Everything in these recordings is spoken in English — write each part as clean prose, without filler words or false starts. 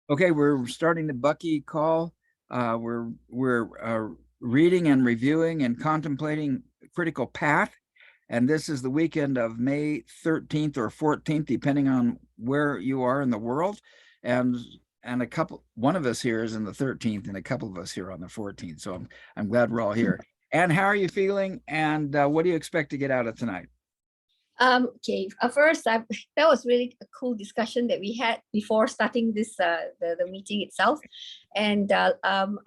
Okay, we're starting the Bucky call. We're reading and reviewing and contemplating Critical Path, and this is the weekend of May 13th or 14th, depending on where you are in the world. And one of us here is in the 13th, and a couple of us here on the 14th. So I'm glad we're all here. And how are you feeling? And what do you expect to get out of tonight? Okay. First, that was really a cool discussion that we had before starting this the meeting itself, and I'm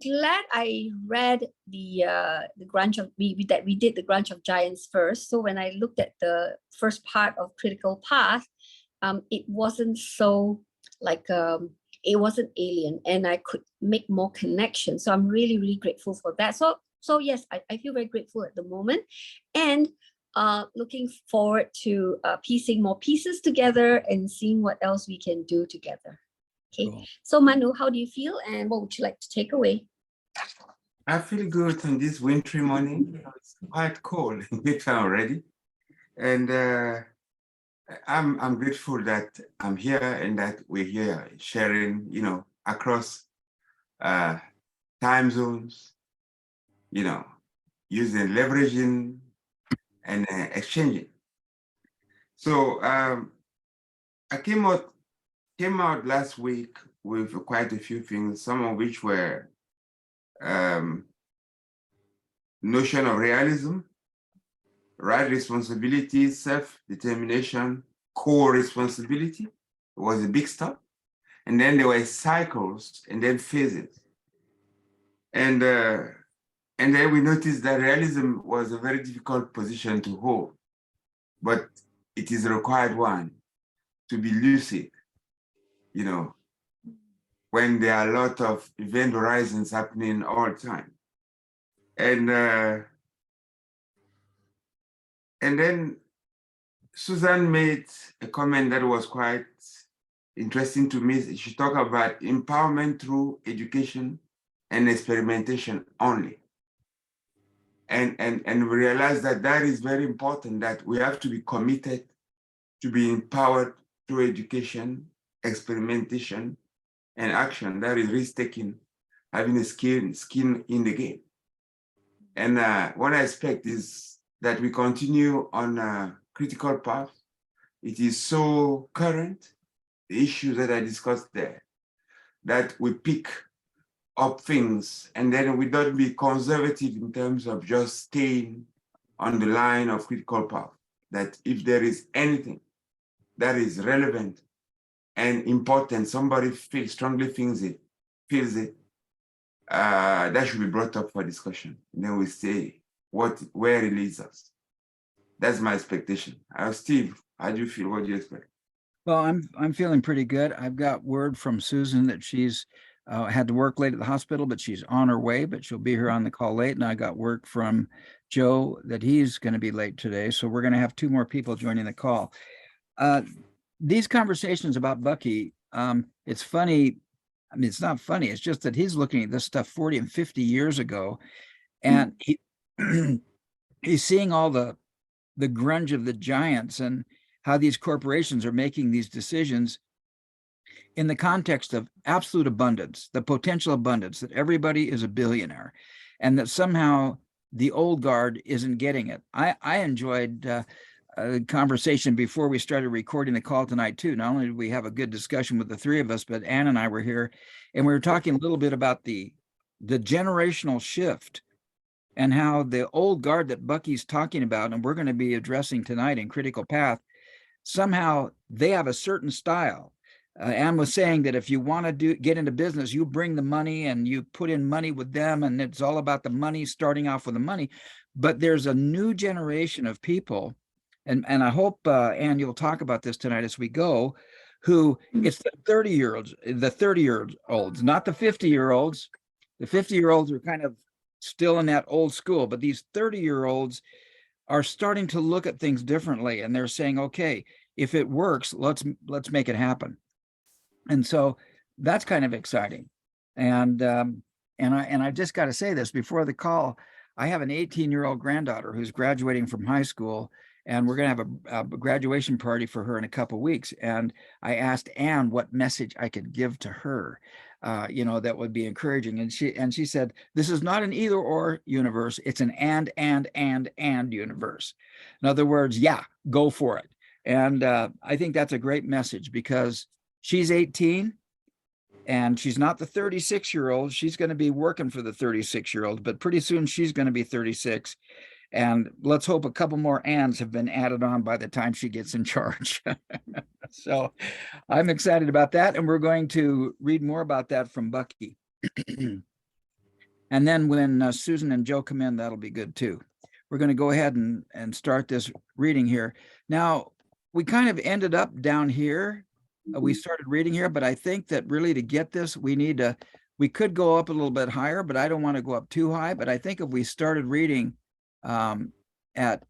glad I read the Grunge of that we did the Grunge of Giants first. So when I looked at the first part of Critical Path, it wasn't so like it wasn't alien, and I could make more connections. So I'm really grateful for that. So yes, I feel very grateful at the moment, and looking forward to piecing more pieces together and seeing what else we can do together. Okay, cool. So Manu, how do you feel, and what would you like to take away? I feel good on this wintry morning. It's quite cold in Vietnam already, and I'm grateful that I'm here and that we're here sharing, across time zones, using leveraging and exchanging. So I came out last week with quite a few things, some of which were notion of realism, right responsibility, self-determination, co-responsibility was a big step. And then there were cycles and then phases. And then we noticed that realism was a very difficult position to hold, but it is a required one to be lucid, when there are a lot of event horizons happening all the time. And then Susan made a comment that was quite interesting to me. She talked about empowerment through education and experimentation only. And we realized that is very important, that we have to be committed to be empowered through education, experimentation, and action. That is risk-taking, having a skin in the game. And what I expect is that we continue on a critical path. It is so current, the issues that I discussed there, that we pick up things and then we don't be conservative in terms of just staying on the line of critical path. That if there is anything that is relevant and important, somebody strongly feels it, that should be brought up for discussion. And then we say where it leads us. That's my expectation. Steve, how do you feel? What do you expect? Well, I'm feeling pretty good. I've got word from Susan that she's had to work late at the hospital, but she's on her way, but she'll be here on the call late. And I got word from Joe that he's going to be late today. So we're going to have two more people joining the call. These conversations about Bucky, it's funny. I mean, it's not funny. It's just that he's looking at this stuff 40 and 50 years ago, and he's seeing all the grunge of the giants and how these corporations are making these decisions in the context of absolute abundance, the potential abundance, that everybody is a billionaire, and that somehow the old guard isn't getting it. I enjoyed a conversation before we started recording the call tonight too. Not only did we have a good discussion with the three of us, but Ann and I were here, and we were talking a little bit about the generational shift and how the old guard that Bucky's talking about, and we're going to be addressing tonight in Critical Path, somehow they have a certain style. Ann was saying that if you want to get into business, you bring the money and you put in money with them, and it's all about the money, starting off with the money. But there's a new generation of people, and I hope, Ann, you'll talk about this tonight as we go, who it's the 30-year-olds, not the 50-year-olds. The 50-year-olds are kind of still in that old school, but these 30-year-olds are starting to look at things differently, and they're saying, okay, if it works, let's make it happen. And so that's kind of exciting. And I just got to say this before the call. I have an 18-year-old granddaughter who's graduating from high school, and we're going to have a graduation party for her in a couple weeks. And I asked Anne what message I could give to her, that would be encouraging. And she said, this is not an either or universe. It's an and universe. In other words, yeah, go for it. And I think that's a great message, because she's 18 and she's not the 36-year-old. She's going to be working for the 36-year-old, but pretty soon she's going to be 36. And let's hope a couple more ands have been added on by the time she gets in charge. So I'm excited about that. And we're going to read more about that from Bucky. And then when Susan and Joe come in, that'll be good too. We're going to go ahead and start this reading here. Now, we kind of ended up down here. We started reading here, but I think that really to get this, we could go up a little bit higher, but I don't want to go up too high. But I think if we started reading at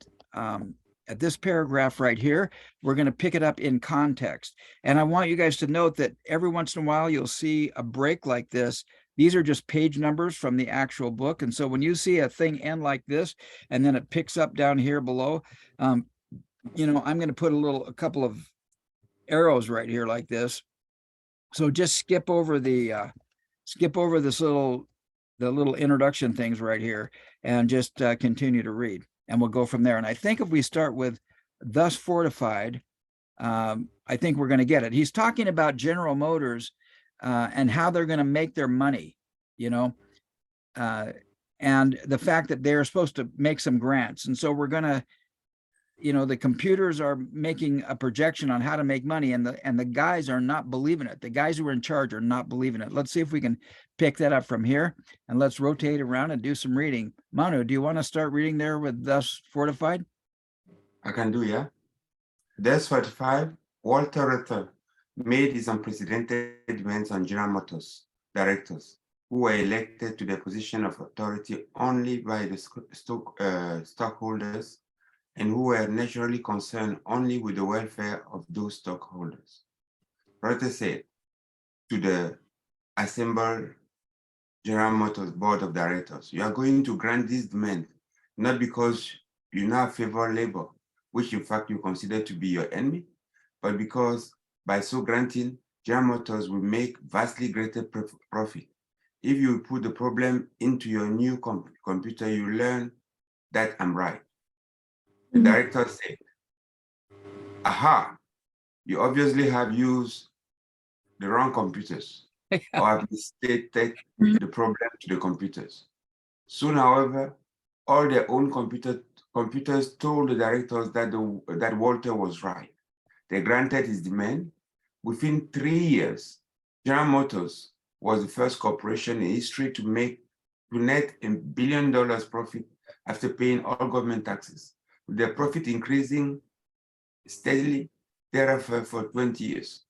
this paragraph right here, we're going to pick it up in context. And I want you guys to note that every once in a while, you'll see a break like this. These are just page numbers from the actual book. And so when you see a thing end like this, and then it picks up down here below, I'm going to put a couple of arrows right here like this. So just skip over the little introduction things right here and just continue to read, and we'll go from there. And I think if we start with thus fortified, I think we're going to get it. He's talking about General Motors and how they're going to make their money, and the fact that they're supposed to make some grants. And so we're going to, the computers are making a projection on how to make money, and the guys are not believing it. The guys who are in charge are not believing it. Let's see if we can pick that up from here, and let's rotate around and do some reading. Manu, do you want to start reading there with thus fortified? I can do, yeah. Thus fortified, Walter Reuther made his unprecedented demands on General Motors directors, who were elected to the position of authority only by the stockholders, and who were naturally concerned only with the welfare of those stockholders. Reuther said to the assembled General Motors board of directors, you are going to grant this demand, not because you now favor labor, which in fact you consider to be your enemy, but because by so granting, General Motors will make vastly greater profit. If you put the problem into your new computer, you learn that I'm right. The director said, aha, you obviously have used the wrong computers or have misstated the problem to the computers. Soon, however, all their own computers told the directors that Walter was right. They granted his demand. Within 3 years, General Motors was the first corporation in history to net $1 billion profit after paying all government taxes, with their profit increasing steadily thereafter for 20 years.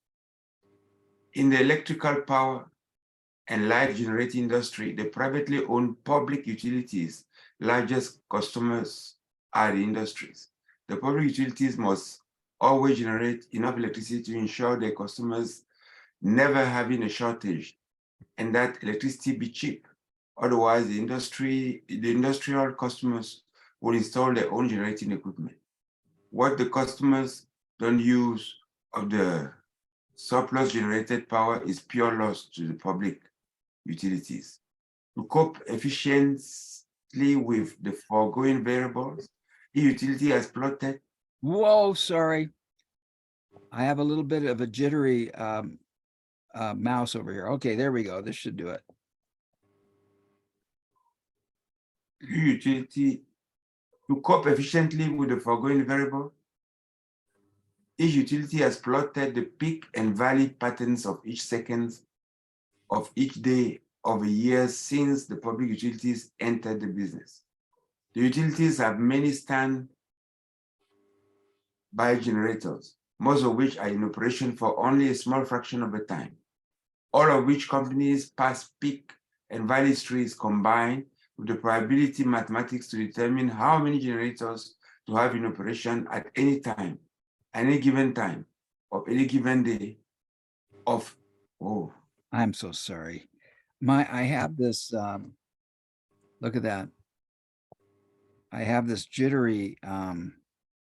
In the electrical power and light generating industry, the privately owned public utilities' largest customers are the industries. The public utilities must always generate enough electricity to ensure their customers never having a shortage, and that electricity be cheap. Otherwise, the industrial customers will install their own generating equipment. What the customers don't use of the surplus generated power is pure loss to the public utilities. To cope efficiently with the foregoing variables, the utility has plotted. Whoa, sorry. I have a little bit of a jittery mouse over here. Okay, there we go. This should do it. Utility to cope efficiently with the foregoing variable, each utility has plotted the peak and valley patterns of each second of each day of a year since the public utilities entered the business. The utilities have many standby generators, most of which are in operation for only a small fraction of the time, all of which companies pass peak and valley trees combined with the probability mathematics to determine how many generators to have in operation at any time, any given time, of any given day of, oh. I'm so sorry. I have this, look at that. I have this jittery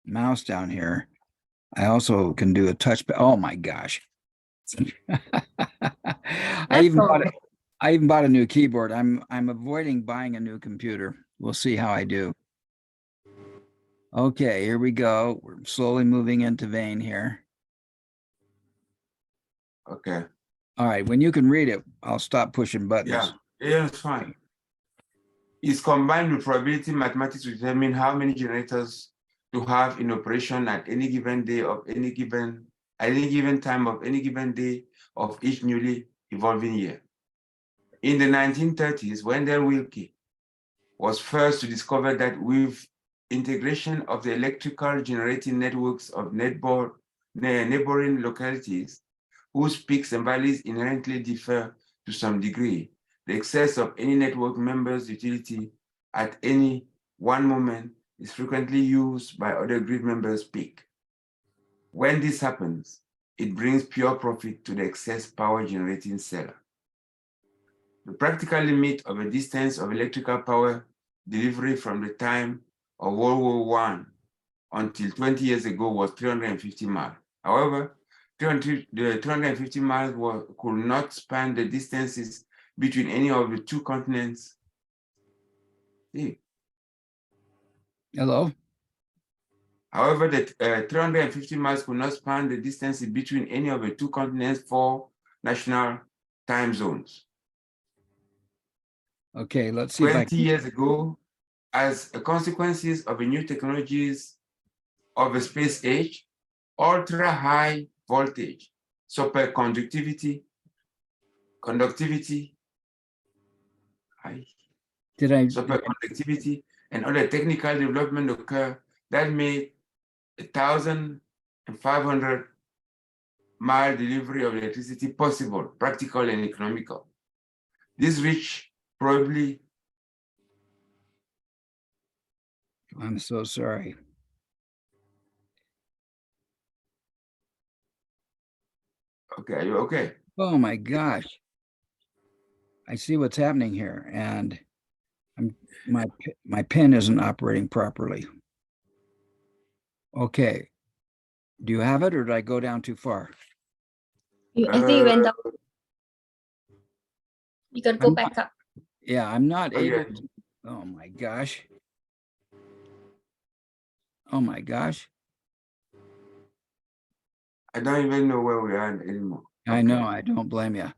mouse down here. I also can do a touch. Oh my gosh. I even bought all. it. I even bought a new keyboard. I'm avoiding buying a new computer. We'll see how I do. Okay, here we go. We're slowly moving into vein here. Okay. All right, when you can read it, I'll stop pushing buttons. Yeah, it's fine. It's combined with probability mathematics to determine how many generators to have in operation at any given day of any given time of any given day of each newly evolving year. In the 1930s, Wendell Willkie was first to discover that with integration of the electrical generating networks of neighboring localities, whose peaks and valleys inherently differ to some degree, the excess of any network member's utility at any one moment is frequently used by other grid members' peak. When this happens, it brings pure profit to the excess power generating seller. The practical limit of a distance of electrical power delivery from the time of World War I until 20 years ago was 350 miles. However, the 350 miles could not span the distances between any of the two continents. Hello? However, the 350 miles could not span the distances between any of the two continents for national time zones. Okay, let's see if I 20 years ago, as a consequences of the new technologies of the space age, ultra-high voltage, superconductivity, superconductivity, and other technical development occur that made 1,500 mile delivery of electricity possible, practical, and economical. This reached probably. I'm so sorry. Okay, are you okay? Oh my gosh. I see what's happening here, and my pen isn't operating properly. Okay. Do you have it, or did I go down too far? I think you went down. You can go back up. Yeah, I'm not able yeah. to. Oh my gosh. Oh my gosh. I don't even know where we are anymore. I know, I don't blame you.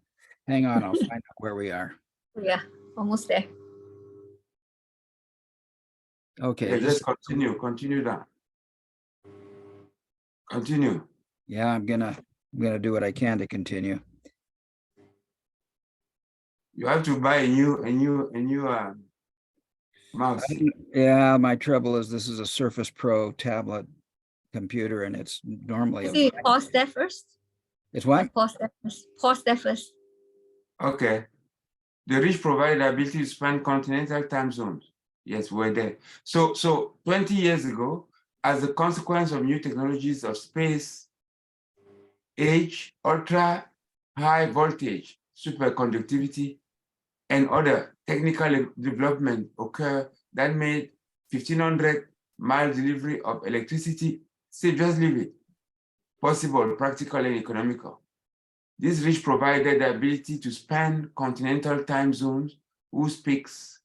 Hang on, I'll find out where we are. Yeah, almost there. Okay. Yeah, just continue down. Continue. Yeah, I'm gonna do what I can to continue. You have to buy a new mouse. Yeah, my trouble is this is a Surface Pro tablet computer, and it's normally See, pause there first. It's what? Pause there first. Pause there first. Okay. The rich provide the ability to span continental time zones. Yes, we're there. So 20 years ago, as a consequence of new technologies of space age, ultra high voltage, superconductivity, and other technical development occur that made 1,500 mile delivery of electricity, say just leave it, possible, practical, and economical. This reach provided the ability to span continental time zones whose peaks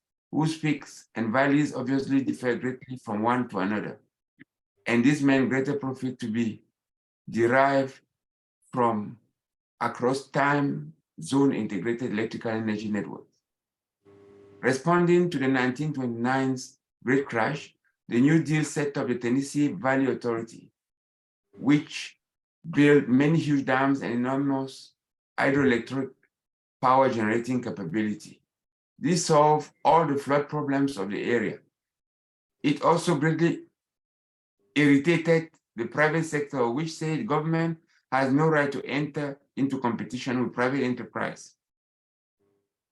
and valleys obviously differ greatly from one to another. And this meant greater profit to be derived from across time zone integrated electrical energy networks. Responding to the 1929's Great Crash, the New Deal set up the Tennessee Valley Authority, which built many huge dams and enormous hydroelectric power generating capability. This solved all the flood problems of the area. It also greatly irritated the private sector, which said government has no right to enter into competition with private enterprise.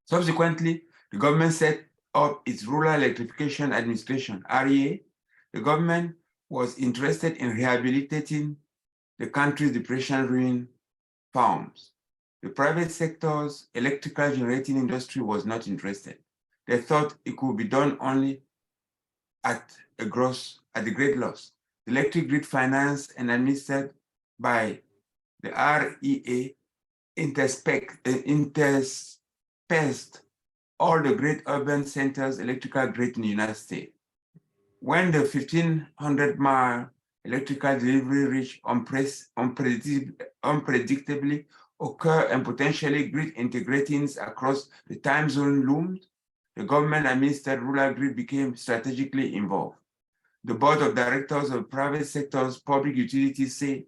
Subsequently, the government set up its Rural Electrification Administration, REA. The government was interested in rehabilitating the country's depression-ruined farms. The private sector's electrical generating industry was not interested. They thought it could be done only at a great loss. the electric grid financed and administered by the REA interspersed all the great urban centers electrical grid in the United States. When the 1,500-mile electrical delivery reach unpredictably occur and potentially grid integrating across the time zone loomed, the government-administered rural grid became strategically involved. The board of directors of private sector's public utilities say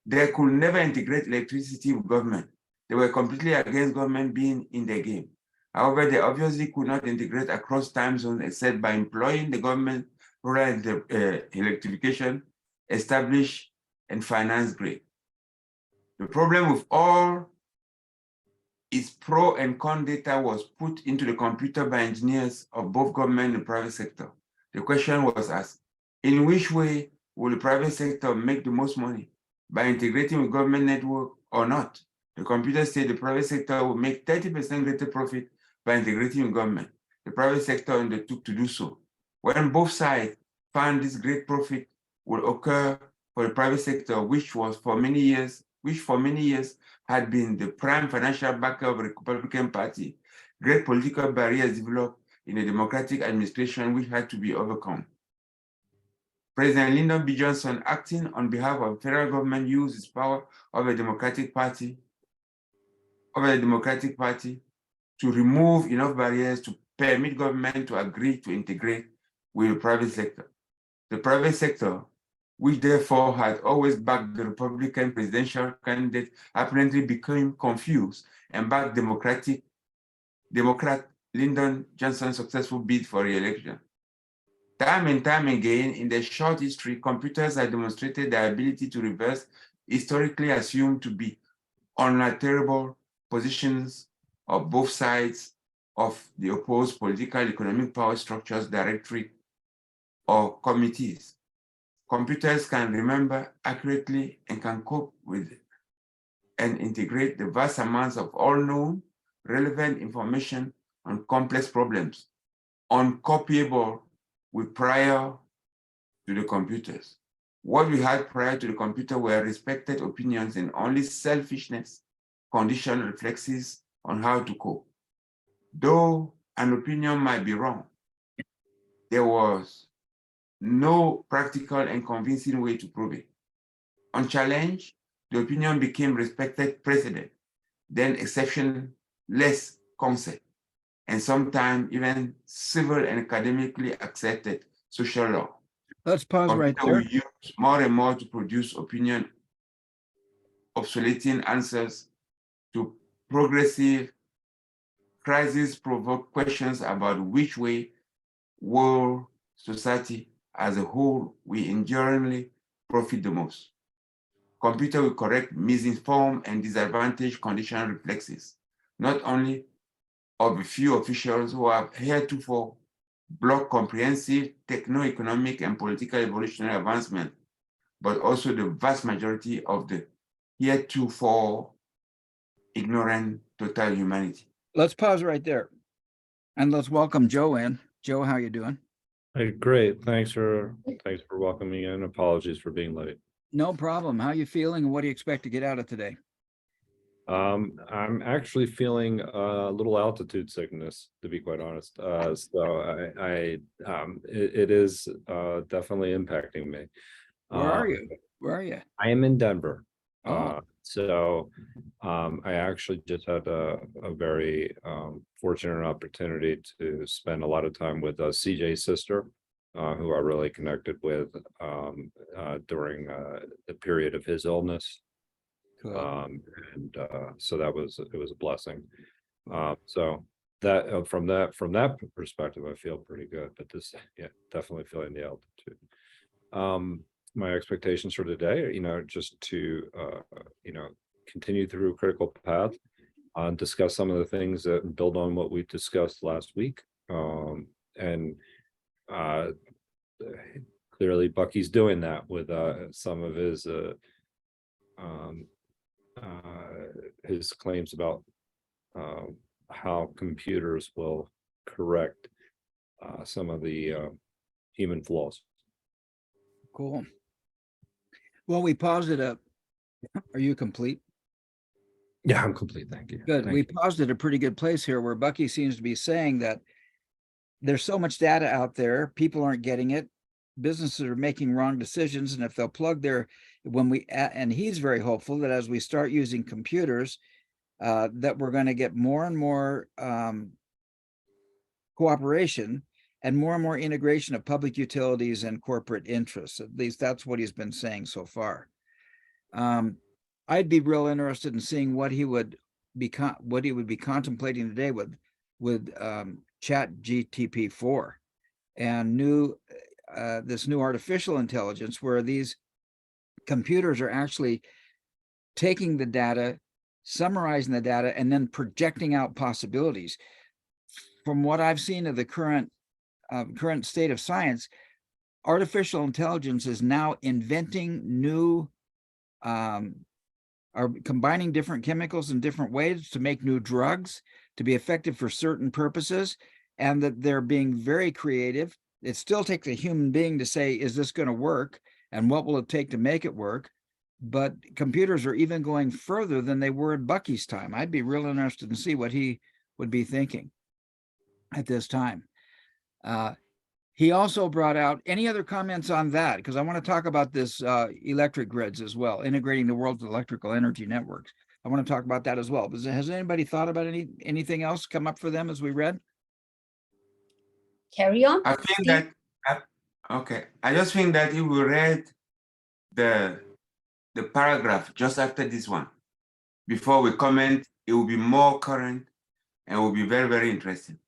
they could never integrate electricity with government. They were completely against government being in the game. However, they obviously could not integrate across time zones except by employing the government rural electrification, establish and finance grid. The problem with all its pro and con data was put into the computer by engineers of both government and private sector. The question was asked, in which way will the private sector make the most money? By integrating with government network or not? The computer said the private sector will make 30% greater profit by integrating with government. The private sector undertook to do so. When both sides found this great profit would occur for the private sector, which for many years had been the prime financial backer of the Republican Party, great political barriers developed in a Democratic administration which had to be overcome. President Lyndon B. Johnson, acting on behalf of the federal government, used his power of the Democratic Party to remove enough barriers to permit government to agree to integrate with the private sector. The private sector, which therefore had always backed the Republican presidential candidate, apparently became confused and backed Democrat Lyndon Johnson's successful bid for re-election. Time and time again, in their short history, computers have demonstrated their ability to reverse historically assumed to be unalterable positions of both sides of the opposed political economic power structures, directory, or committees. Computers can remember accurately and can cope with and integrate the vast amounts of all known relevant information on complex problems, uncopyable with prior to the computers. What we had prior to the computer were respected opinions and only selfishness, conditioned reflexes on how to cope. Though an opinion might be wrong, there was no practical and convincing way to prove it. Unchallenged, the opinion became respected precedent, then exception-less concept, and sometimes even civil and academically accepted social law. Let's pause right Computer there. will use more and more to produce opinion obsoleting answers to progressive crisis-provoked questions about which way world society as a whole will enduringly profit the most. Computer will correct misinformed and disadvantaged conditional reflexes, not only of a few officials who have heretofore blocked comprehensive techno-economic and political evolutionary advancement, but also the vast majority of the heretofore ignorant total humanity. Let's pause right there. And let's welcome Joe in. Joe, how you doing? Hey, great. Thanks for welcoming me in. Apologies for being late. No problem. How you feeling and what do you expect to get out of today? I'm actually feeling a little altitude sickness, to be quite honest. So it is definitely impacting me. Where are you? Where are you? I am in Denver. Oh. I actually just had a very fortunate opportunity to spend a lot of time with CJ's sister, who I really connected with during the period of his illness. Cool. So it was a blessing. So that from that perspective, I feel pretty good. But definitely feeling the altitude. My expectations for today, just to continue through critical path, discuss some of the things that build on what we discussed last week, and clearly Bucky's doing that with some of his claims about how computers will correct some of the human flaws. Cool. Well, we paused it up. Are you complete? Yeah, I'm complete. Thank you. Good. Thank We you. paused at a pretty good place here where Bucky seems to be saying that there's so much data out there, people aren't getting it. Businesses are making wrong decisions. And if they'll plug their, and he's very hopeful that as we start using computers, that we're going to get more and more cooperation and more integration of public utilities and corporate interests. At least that's what he's been saying so far. I'd be real interested in seeing what he would be contemplating today with Chat GTP4 and this new artificial intelligence, where these computers are actually taking the data, summarizing the data, and then projecting out possibilities. From what I've seen of the current state of science, artificial intelligence is now inventing new are combining different chemicals in different ways to make new drugs to be effective for certain purposes, and that they're being very creative. It still takes a human being to say, is this going to work? And what will it take to make it work? But computers are even going further than they were in Bucky's time. I'd be real interested to see what he would be thinking at this time. He also brought out any other comments on that, because I want to talk about this electric grids as well, integrating the world's electrical energy networks. I want to talk about that as well. But has anybody thought about anything else come up for them as we read? Carry on. I think Steve. that okay. I just think that if we read the paragraph just after this one, before we comment, it will be more current and will be very, very interesting.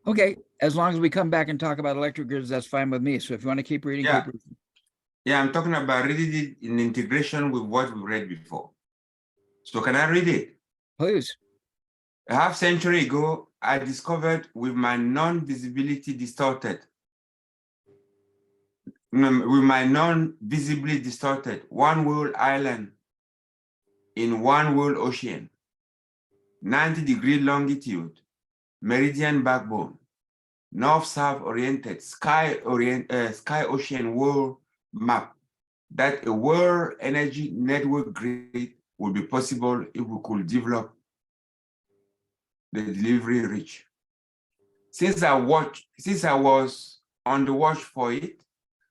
Okay, as long as we come back and talk about electric grids, that's fine with me. So if you want to keep reading, Yeah. keep reading. Yeah, I'm talking about reading it in integration with what we read before. So can I read it? Please. A half century ago, I discovered with my non-visibly distorted one world island in one world ocean, 90-degree longitude, meridian backbone, north-south oriented sky ocean world map, that a world energy network grid would be possible if we could develop the delivery reach. Since I was on the watch for it,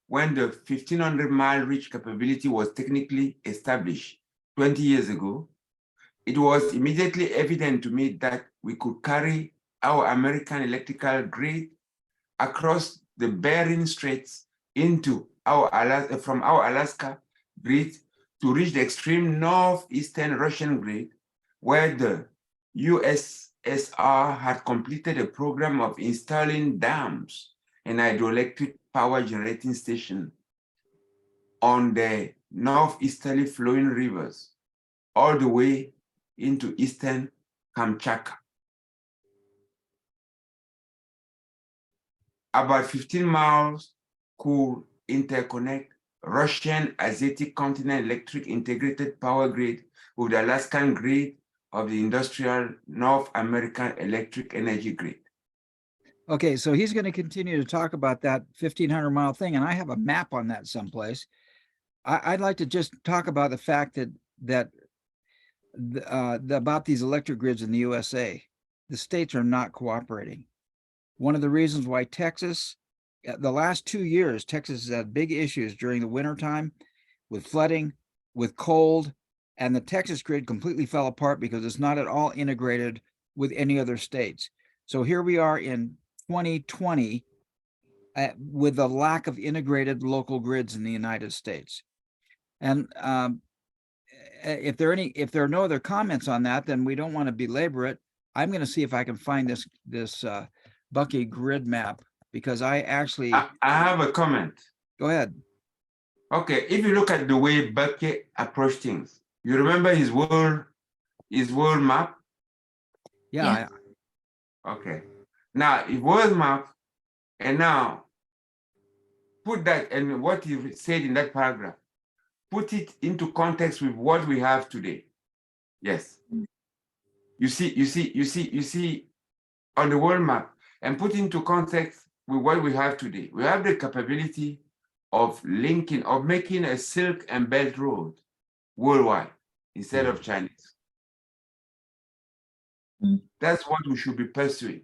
when the 1,500-mile reach capability was technically established 20 years ago, it was immediately evident to me that we could carry our American electrical grid across the Bering Straits into from our Alaska grid to reach the extreme northeastern Russian grid, where the USSR had completed a program of installing dams and hydroelectric power generating stations on the northeasterly flowing rivers, all the way into eastern Kamchatka. About 15 miles could interconnect Russian Asiatic continent electric integrated power grid with the Alaskan grid of the industrial North American electric energy grid. Okay, so he's going to continue to talk about that 1,500-mile thing, and I have a map on that someplace. I'd like to just talk about the fact that about these electric grids in the USA. The states are not cooperating. One of the reasons why Texas, the last 2 years, Texas has had big issues during the wintertime with flooding, with cold, and the Texas grid completely fell apart because it's not at all integrated with any other states. So here we are in 2020 with the lack of integrated local grids in the United States. And if there are no other comments on that, then we don't want to belabor it. I'm going to see if I can find this Bucky grid map, because I actually I have a comment. Go ahead. Okay, if you look at the way Bucky approached things, you remember his world map? Yeah. Okay. Now, his world map, and now put that and what he said in that paragraph, put it into context with what we have today. Yes. You see on the world map, and put into context with what we have today. We have the capability of linking, of making a Silk and Belt Road worldwide instead of Chinese. That's what we should be pursuing.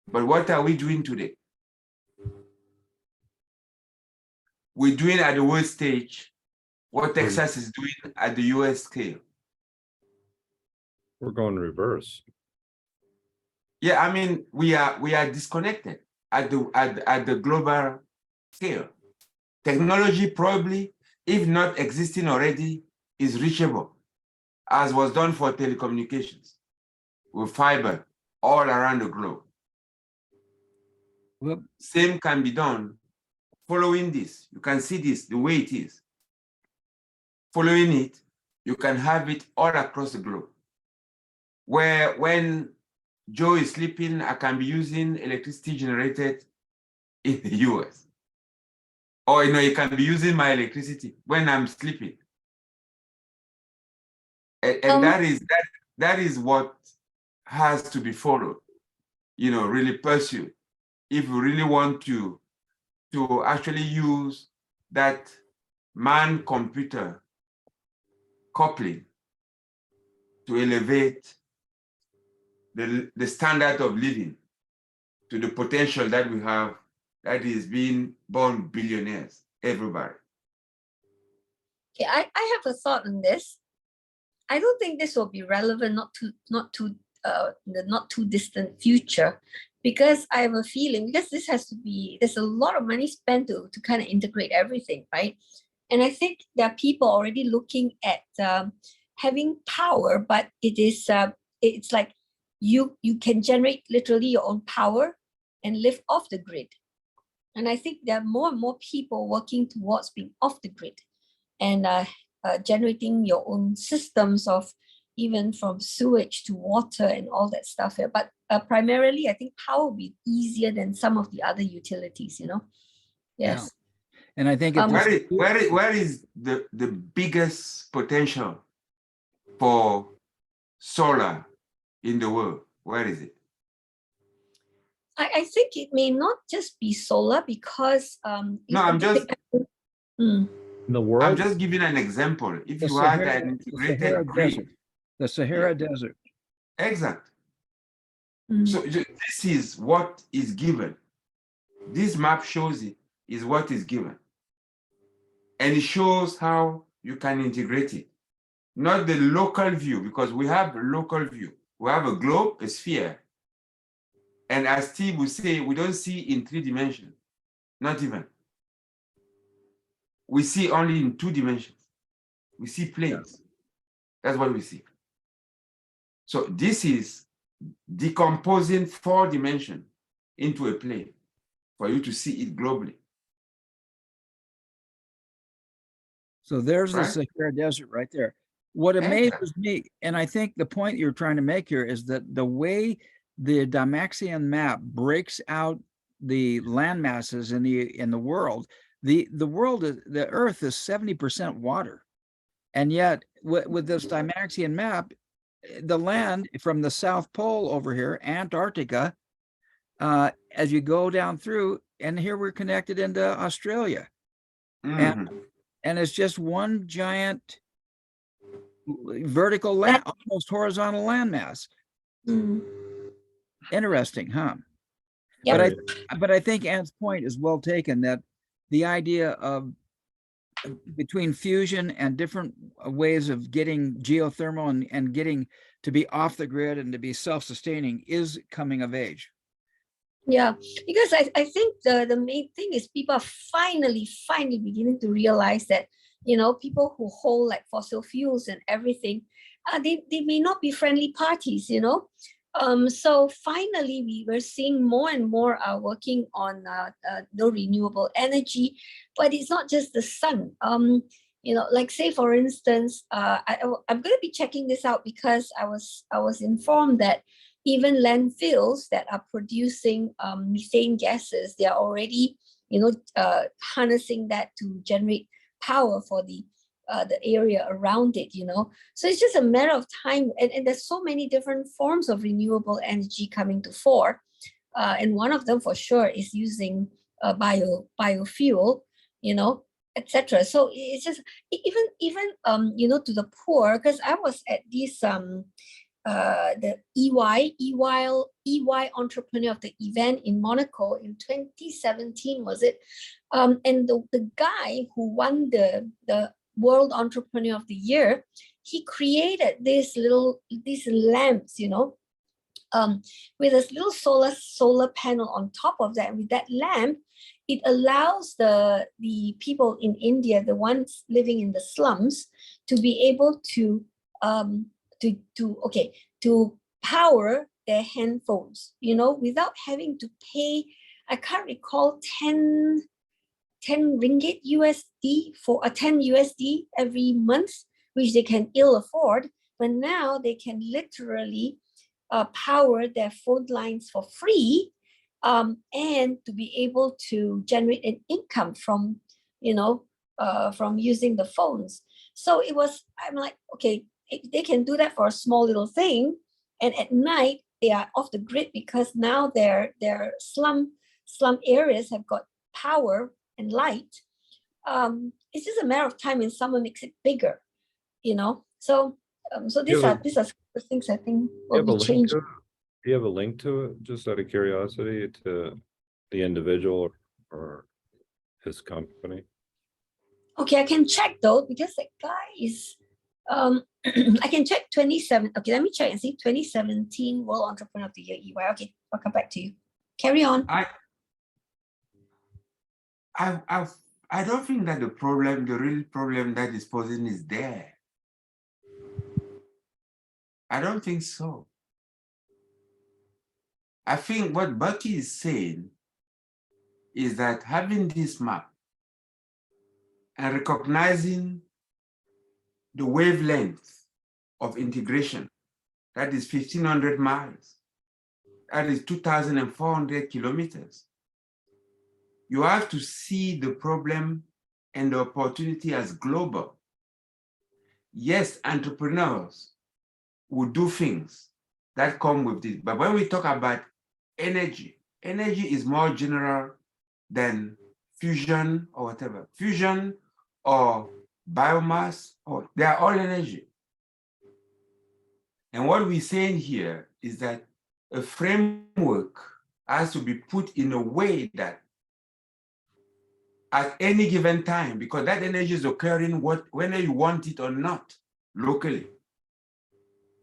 But what are we doing today? We're doing at the world stage what Texas is doing at the US scale. We're going reverse. Yeah, I mean, we are disconnected at the global scale. Technology probably, if not existing already, is reachable, as was done for telecommunications with fiber all around the globe. Well, Same can be done following this. You can see this the way it is. Following it, you can have it all across the globe. Where when Joe is sleeping, I can be using electricity generated in the US. Or you can be using my electricity when I'm sleeping. And that is what has to be followed, really pursued. If we really want to actually use that man-computer coupling to elevate the standard of living to the potential that we have, that is being born billionaires, everybody. Okay, I have a thought on this. I don't think this will be relevant the not too distant future, because I have a feeling, because this has to be, there's a lot of money spent to kind of integrate everything, right? And I think there are people already looking at having power, but it's like you can generate literally your own power and live off the grid. And I think there are more and more people working towards being off the grid and generating your own systems of even from sewage to water and all that stuff here. But primarily, I think power will be easier than some of the other utilities, Yes. Yeah. And I think where is the biggest potential for solar in the world? Where is it? I think it may not just be solar, because No, I'm just In the world, I'm just giving an example. If you had an integrated grid, the Sahara Desert. Exact. So this is what is given. This map shows it is what is given. And it shows how you can integrate it. Not the local view, because we have a local view. We have a globe, a sphere. And as Steve would say, we don't see in 3 dimensions, not even. We see only in 2 dimensions. We see planes. That's what we see. So this is decomposing 4 dimensions into a plane for you to see it globally. So there's the Right. Sahara Desert right there. What amazes me, and I think the point you're trying to make here, is that the way the Dymaxion map breaks out the land masses in the world, the Earth is 70% water. And yet with this Dymaxion map, the land from the South Pole over here, Antarctica, as you go down through, and here we're connected into Australia. And it's just one giant vertical land, almost horizontal landmass. Interesting, huh? Yeah. But I think Ann's point is well taken, that the idea of between fusion and different ways of getting geothermal and getting to be off the grid and to be self-sustaining is coming of age. Yeah, because I think the main thing is people are finally beginning to realize that, people who hold like fossil fuels and everything, they may not be friendly parties, So finally, we were seeing more and more working on the renewable energy, but it's not just the sun. Like say for instance, I'm going to be checking this out, because I was informed that even landfills that are producing methane gases, they are already, harnessing that to generate power for the area around it, So it's just a matter of time. And there's so many different forms of renewable energy coming to fore. And one of them for sure is using biofuel. you know, etc. So it's just even to the poor, because I was at this the EY Entrepreneur of the Event in Monaco in 2017, was it? And the guy who won the World Entrepreneur of the Year, he created these lamps, with a little solar panel on top of that. With that lamp, it allows the people in India, the ones living in the slums, to be able to power their handphones, without having to pay. I can't recall 10 ringgit USD for a 10 USD every month, which they can ill afford. But now they can literally power their phone lines for free, and to be able to generate an income from using the phones. So I'm like, okay, they can do that for a small little thing, and at night they are off the grid because now their slum areas have got power and light. It's just a matter of time when someone makes it bigger, So these are the things I think will be changed. Do you have a link to it, just out of curiosity, to the individual or his company? Okay, I can check though, because that guy is I can check 27. Okay, let me check and see. 2017 World Entrepreneur of the Year, EY. Okay, I'll come back to you. Carry on. I don't think that the real problem that is posing is there. I don't think so. I think what Bucky is saying is that having this map and recognizing the wavelength of integration, that is 1,500 miles, that is 2,400 kilometers. You have to see the problem and the opportunity as global. Yes, entrepreneurs will do things that come with this, but when we talk about energy is more general than fusion or whatever. Fusion or biomass, or they are all energy. And what we're saying here is that a framework has to be put in a way that at any given time, because that energy is occurring whether you want it or not, locally,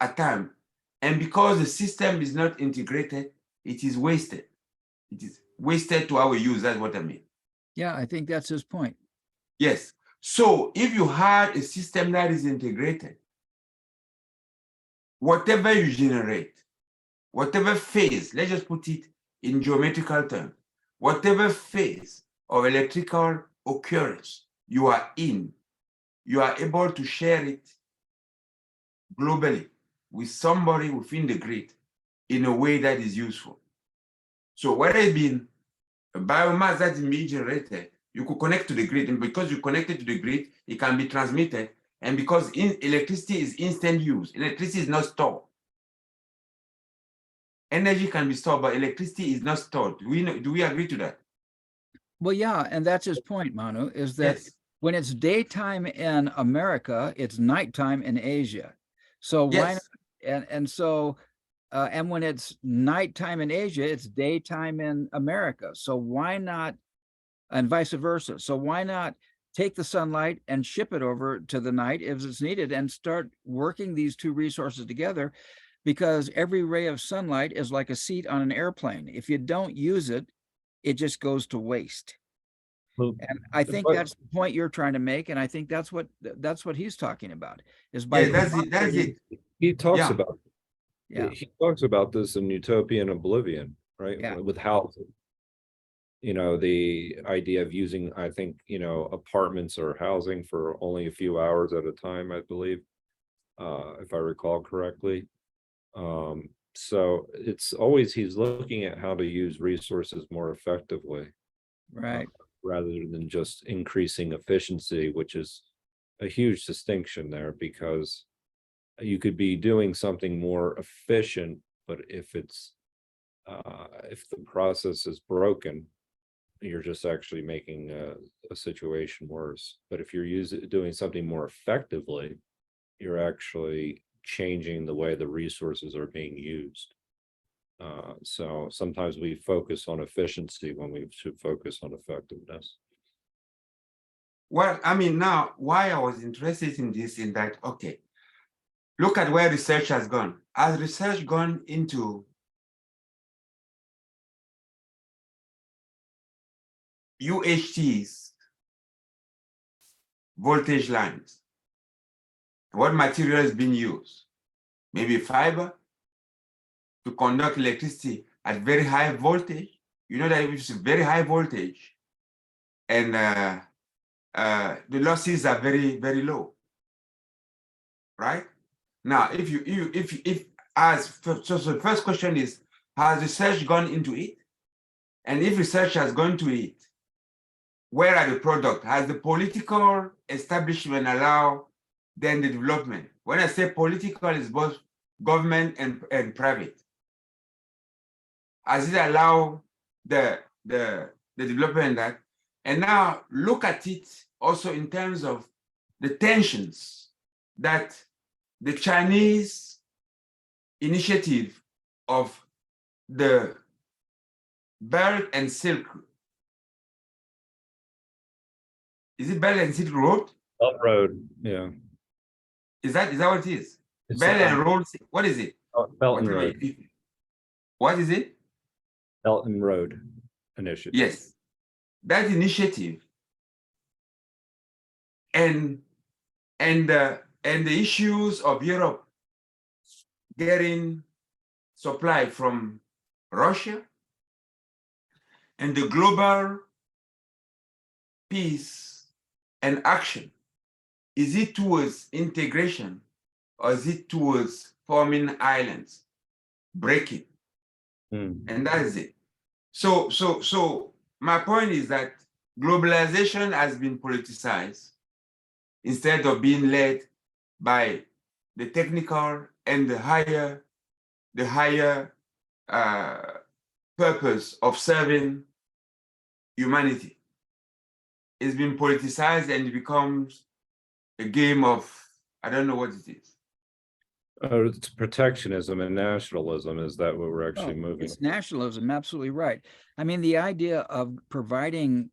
at time. And because the system is not integrated, it is wasted. It is wasted to our use, that's what I mean. Yeah, I think that's his point. Yes. So if you had a system that is integrated, whatever you generate, whatever phase, let's just put it in geometrical terms, whatever phase of electrical occurrence you are in, you are able to share it globally with somebody within the grid in a way that is useful. So whether it be a biomass that is being generated, you could connect to the grid, and because you connected to the grid, it can be transmitted. And because electricity is instant use, electricity is not stored. Energy can be stored, but electricity is not stored. Do we agree to that? Well, yeah, and that's his point, Manu, is that Yes. when it's daytime in America, it's nighttime in Asia. So why not? Yes. And when it's nighttime in Asia, it's daytime in America. So why not, and vice versa. So why not take the sunlight and ship it over to the night if it's needed, and start working these two resources together? Because every ray of sunlight is like a seat on an airplane. If you don't use it, it just goes to waste. Well, And I think that's the point you're trying to make. And I think that's what he's talking about, is by Yeah, that's it. he talks Yeah. about Yeah. he talks about this in Utopian Oblivion, right? Yeah. With housing. The idea of using, I think, apartments or housing for only a few hours at a time, I believe, if I recall correctly. So it's always, he's looking at how to use resources more effectively, Right. rather than just increasing efficiency, which is a huge distinction there, because you could be doing something more efficient, but if the process is broken, you're just actually making a situation worse. But if you're doing something more effectively, you're actually changing the way the resources are being used. So sometimes we focus on efficiency when we should focus on effectiveness. Well, I mean, now why I was interested in this, in that, okay, look at where research has gone. Has research gone into UHTs, voltage lines? What material is being used? Maybe fiber to conduct electricity at very high voltage. You know that if it's very high voltage and the losses are very, very low, right? Now, so the first question is, has research gone into it? And if research has gone to it, where are the products? Has the political establishment allow then the development? When I say political, it's both government and private. Has it allowed the development that? And now look at it also in terms of the tensions that the Chinese initiative of the Belt and Silk. Is it Belt and Silk Road? Belt Road, yeah. Is that what it is? It's, Belt and Road. What is it? Belt and Whatever Road. it is. What is it? Belt and Road Initiative. Yes, that initiative and the issues of Europe getting supply from Russia and the global peace and action. Is it towards integration or is it towards forming islands, breaking? And that is it. So my point is that globalization has been politicized instead of being led by the technical and the higher purpose of serving humanity. It's been politicized and it becomes a game of, I don't know what it is. It's protectionism and nationalism. Is that what we're actually moving? It's nationalism, absolutely right. I mean, the idea of providing,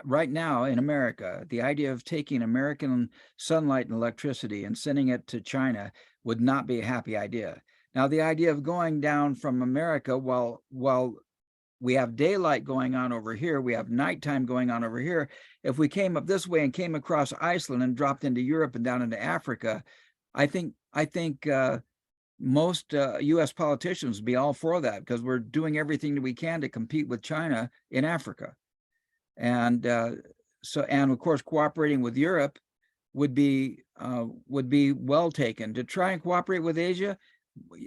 right now in America, the idea of taking American sunlight and electricity and sending it to China would not be a happy idea. Now, the idea of going down from America while we have daylight going on over here, we have nighttime going on over here. If we came up this way and came across Iceland and dropped into Europe and down into Africa, I think most U.S. politicians would be all for that, because we're doing everything that we can to compete with China in Africa, and of course cooperating with Europe would be well taken. To try and cooperate with Asia,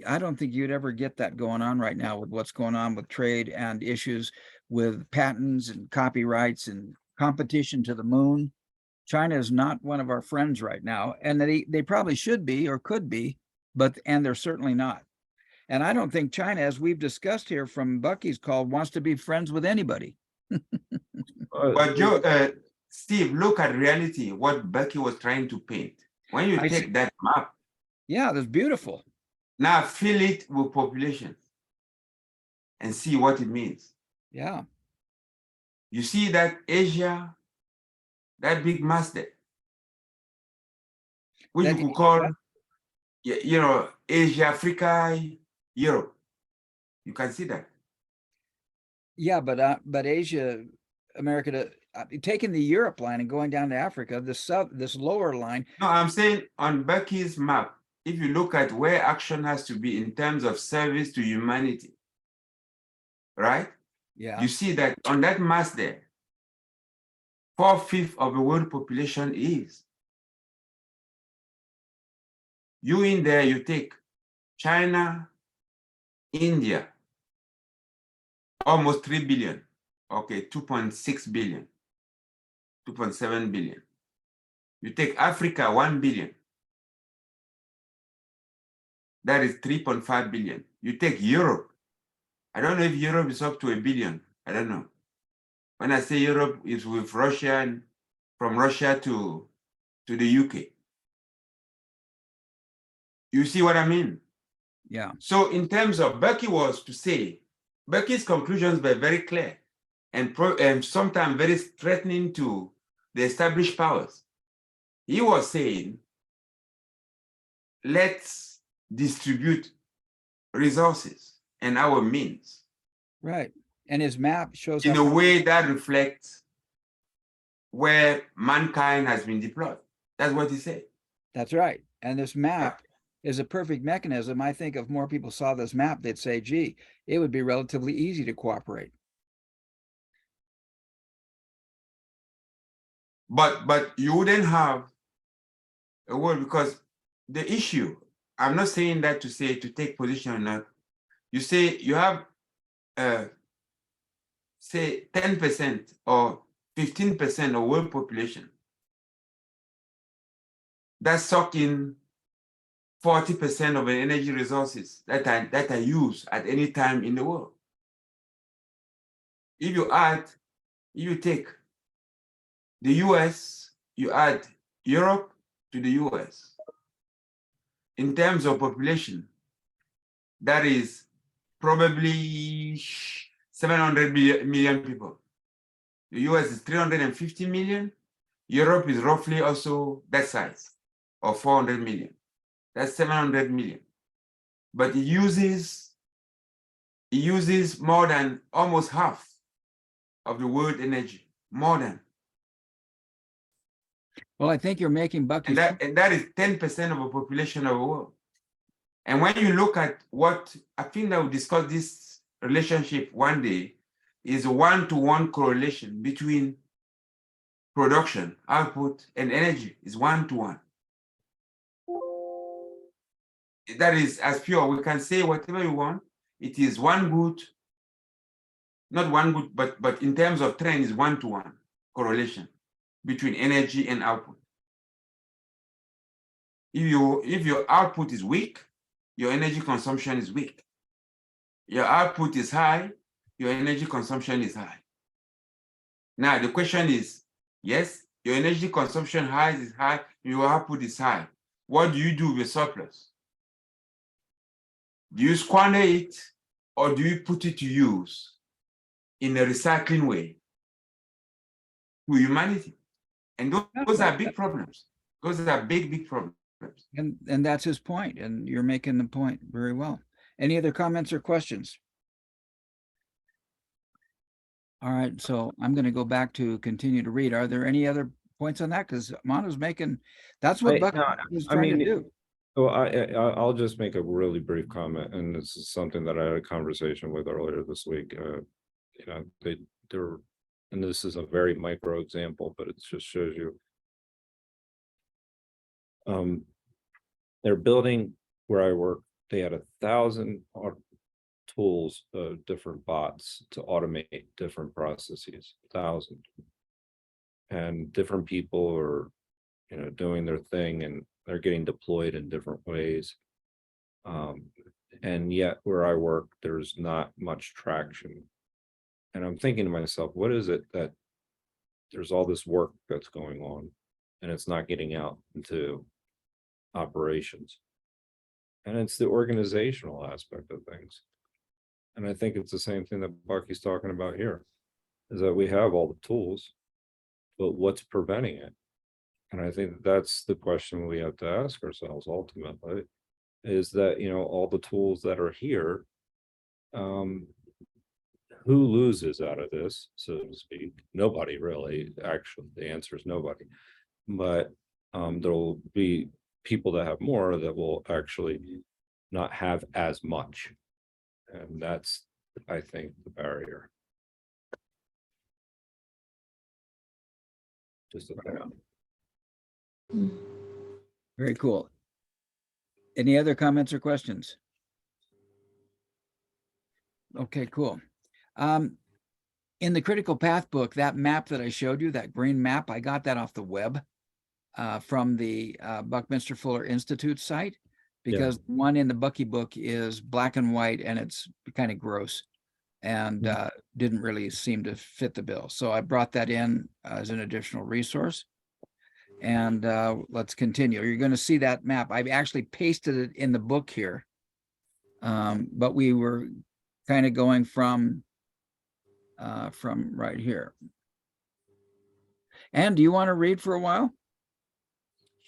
I don't think you'd ever get that going on right now with what's going on with trade and issues with patents and copyrights and competition to the moon. China is not one of our friends right now, and they probably should be or could be, and they're certainly not. And I don't think China, as we've discussed here from Bucky's call, wants to be friends with anybody. But Joe, Steve, look at reality, what Bucky was trying to paint. When you take that map, yeah, that's beautiful. Now fill it with population and see what it means. Yeah. You see that Asia, that big mass there, which you could call, you know, Asia, Africa, Europe. You can see that. Yeah, but Asia, America, taking the Europe line and going down to Africa, this lower line. No, I'm saying on Bucky's map, if you look at where action has to be in terms of service to humanity, right? Yeah. You see that on that mass there, 4/5 of the world population is. You in there, you take China, India, almost 3 billion. Okay, 2.6 billion, 2.7 billion. You take Africa, 1 billion. That is 3.5 billion. You take Europe. I don't know if Europe is up to 1 billion. I don't know. When I say Europe, it's with Russia and from Russia to the UK. You see what I mean? Yeah. So in terms of Bucky was to say, Bucky's conclusions were very clear and sometimes very threatening to the established powers. He was saying, let's distribute resources and our means Right. And his map shows in how a way that reflects where mankind has been deployed. That's what he said. That's right. And this map is a perfect mechanism. I think if more people saw this map, they'd say, gee, it would be relatively easy to cooperate. But you wouldn't have a world, because the issue, I'm not saying that to say to take position or not. You say you have say 10% or 15% of world population that's sucking 40% of the energy resources that are used at any time in the world. If you take the US, you add Europe to the US. In terms of population, that is probably 700 million people. The US is 350 million. Europe is roughly also that size, of 400 million. That's 700 million. But it uses more than almost half of the world energy, more than. Well, I think you're making Bucky's And that is 10% of the population of the world. And when you look at what, I think that we'll discuss this relationship one day, is a one-to-one correlation between production, output, and energy is one-to-one. That is as pure. We can say whatever you want. It is one good, not one good, but in terms of trend is one-to-one correlation between energy and output. If your output is weak, your energy consumption is weak. Your output is high, your energy consumption is high. Now the question is, yes, your energy consumption is high, your output is high. What do you do with surplus? Do you squander it, or do you put it to use in a recycling way to humanity? And those are big problems. Those are big problems. And that's his point, and you're making the point very well. Any other comments or questions? All right, so I'm going to go back to continue to read. Are there any other points on that? Because Manu's making, that's what Bucky was trying to do. So I'll just make a really brief comment, and this is something that I had a conversation with earlier this week. You know, they're, and this is a very micro example, but it just shows you. They're building where I work. They had 1,000 tools, different bots to automate different processes, 1,000, and different people are, you know, doing their thing, and they're getting deployed in different ways. And yet where I work, there's not much traction. And I'm thinking to myself, what is it that there's all this work that's going on and it's not getting out into operations? And it's the organizational aspect of things. And I think it's the same thing that Bucky's talking about here, is that we have all the tools, but what's preventing it? And I think that's the question we have to ask ourselves ultimately, is that, you know, all the tools that are here, who loses out of this, so to speak? Nobody really. Actually, the answer is nobody. But there'll be people that have more that will actually not have as much. And that's, I think, the barrier. Just a thought. Very cool. Any other comments or questions? Okay, cool. In the Critical Path book, that map that I showed you, that green map, I got that off the web from the Buckminster Fuller Institute site, because one in the Bucky book is black and white and it's kind of gross. and didn't really seem to fit the bill. So I brought that in as an additional resource. And let's continue. You're going to see that map. I actually pasted it in the book here, but we were kind of going from right here. And do you want to read for a while?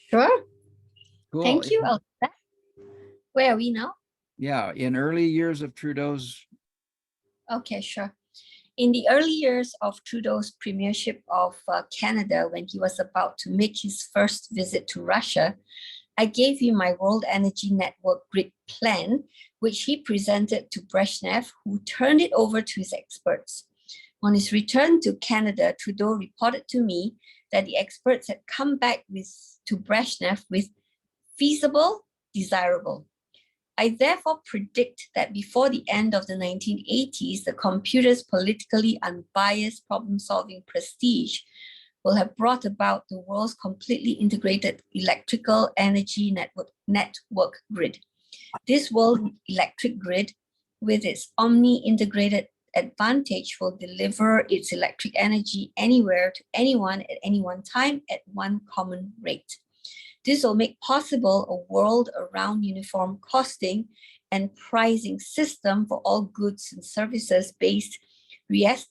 Sure. Cool. Thank you. I'll do that. Where are we now? Yeah, in early years of Trudeau's. Okay, sure. In the early years of Trudeau's premiership of Canada, when he was about to make his first visit to Russia, I gave him my World Energy Network grid plan, which he presented to Brezhnev, who turned it over to his experts. On his return to Canada, Trudeau reported to me that the experts had come back to Brezhnev with feasible, desirable. I therefore predict that before the end of the 1980s, the computer's politically unbiased problem-solving prestige will have brought about the world's completely integrated electrical energy network grid. This world electric grid, with its omni-integrated advantage, will deliver its electric energy anywhere to anyone at any one time at one common rate. This will make possible a world-around uniform costing and pricing system for all goods and services based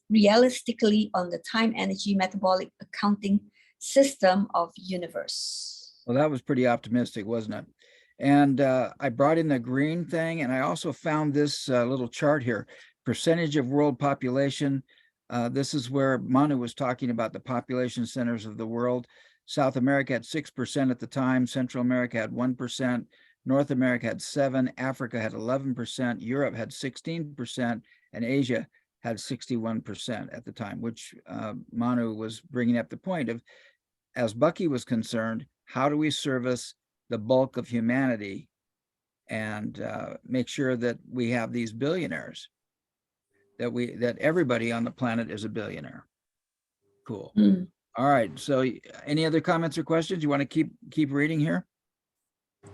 realistically on the time energy metabolic accounting system of universe. Well, that was pretty optimistic, wasn't it? And I brought in the green thing, and I also found this little chart here, percentage of world population. This is where Manu was talking about the population centers of the world. South America had 6% at the time, Central America had 1%, North America had 7%, Africa had 11%, Europe had 16%, and Asia had 61% at the time, which Manu was bringing up the point of, as Bucky was concerned, how do we service the bulk of humanity and make sure that we have these billionaires, that everybody on the planet is a billionaire. Cool. Mm. All right. So any other comments or questions? You want to keep reading here?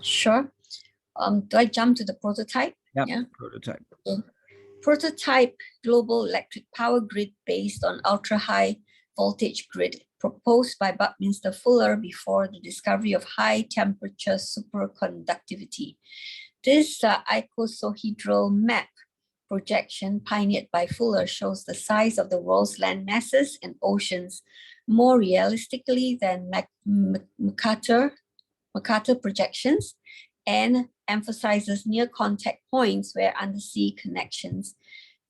Sure. Do I jump to the prototype? Yep. Yeah. Prototype. Prototype global electric power grid based on ultra-high voltage grid proposed by Buckminster Fuller before the discovery of high temperature superconductivity. This icosahedral map projection pioneered by Fuller shows the size of the world's land masses and oceans more realistically than Mercator projections, and emphasizes near contact points where undersea connections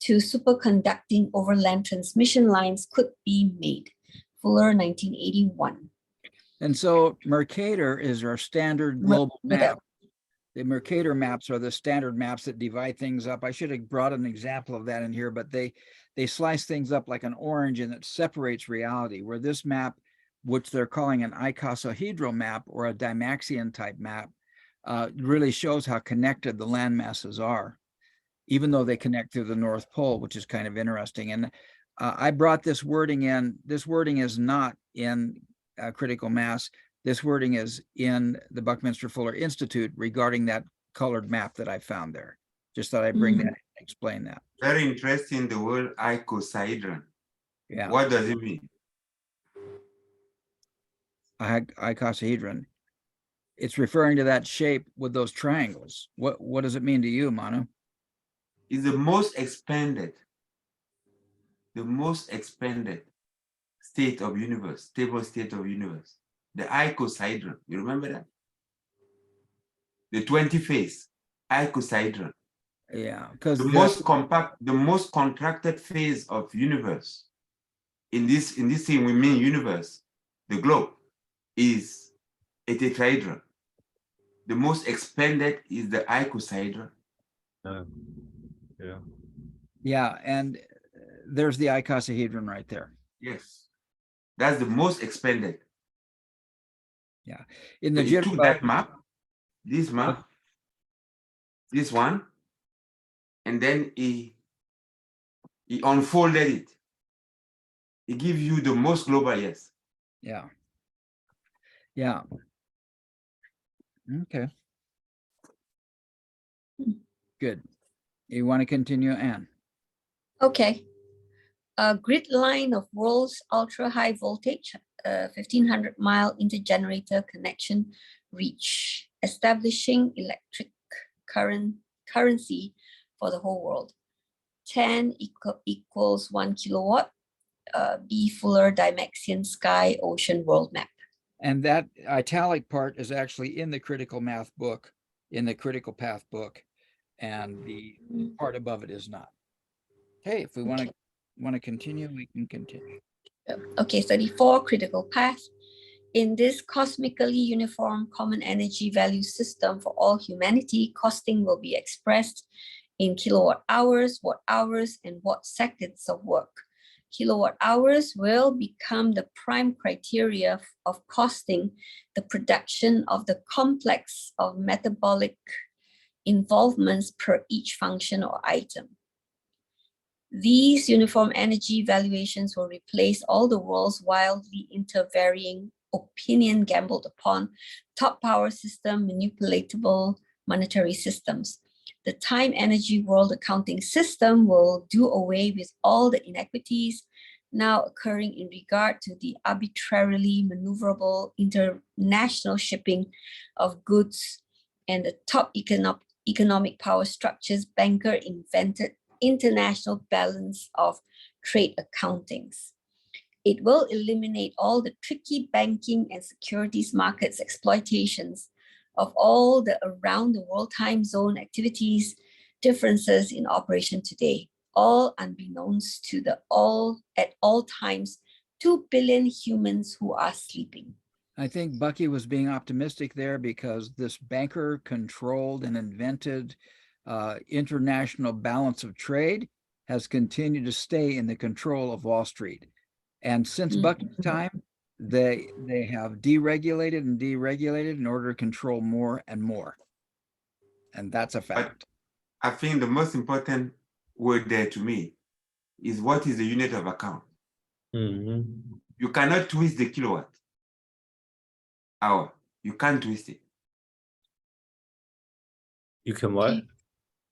to superconducting overland transmission lines could be made. Fuller, 1981. And so Mercator is our standard global map. The Mercator maps are the standard maps that divide things up. I should have brought an example of that in here, but they slice things up like an orange, and it separates reality, where this map, which they're calling an icosahedral map or a Dymaxion type map, really shows how connected the land masses are, even though they connect through the North Pole, which is kind of interesting. And I brought this wording in. This wording is not in critical mass. This wording is in the Buckminster Fuller Institute regarding that colored map that I found there. Just thought I'd bring that in and explain that. Very interesting, the word icosahedron. Yeah. What does it mean? Icosahedron. It's referring to that shape with those triangles. What does it mean to you, Manu? It's the most expanded state of universe, stable state of universe. The icosahedron, you remember that? The 20 phase icosahedron. Yeah, because the most compact, the most contracted phase of universe. In this thing we mean universe, the globe, is a tetrahedron. The most expanded is the icosahedron. Yeah. Yeah, and there's the icosahedron right there. Yes, that's the most expanded. Yeah, in the So he took that map, this one, and then he unfolded it. He gives you the most global, yes. Yeah. Yeah. Okay. Good. You want to continue, Anne? Okay. A grid line of world's ultra high voltage, 1500-mile intergenerator connection reach, establishing electric currency for the whole world. 10 equals 1 kilowatt. B. Fuller Dymaxion Sky Ocean World Map. And that italic part is actually in the critical math book, in the critical path book, and the part above it is not. Okay, if we want to continue, we can continue. Okay, 34, critical path. In this cosmically uniform common energy value system for all humanity, costing will be expressed in kilowatt hours, watt hours, and watt seconds of work. Kilowatt hours will become the prime criteria of costing the production of the complex of metabolic involvements per each function or item. These uniform energy valuations will replace all the world's wildly intervarying opinion gambled upon top power system manipulatable monetary systems. The time energy world accounting system will do away with all the inequities now occurring in regard to the arbitrarily maneuverable international shipping of goods and the top economic power structures banker invented international balance of trade accountings. It will eliminate all the tricky banking and securities markets exploitations of all the around the world time zone activities differences in operation today, all unbeknownst to the at all times 2 billion humans who are sleeping. I think Bucky was being optimistic there because this banker controlled and invented international balance of trade has continued to stay in the control of Wall Street. And since Bucky's time, they have deregulated and deregulated in order to control more and more. And that's a fact. But I think the most important word there to me is what is the unit of account. You cannot twist the kilowatt hour. You can't twist it. You can what?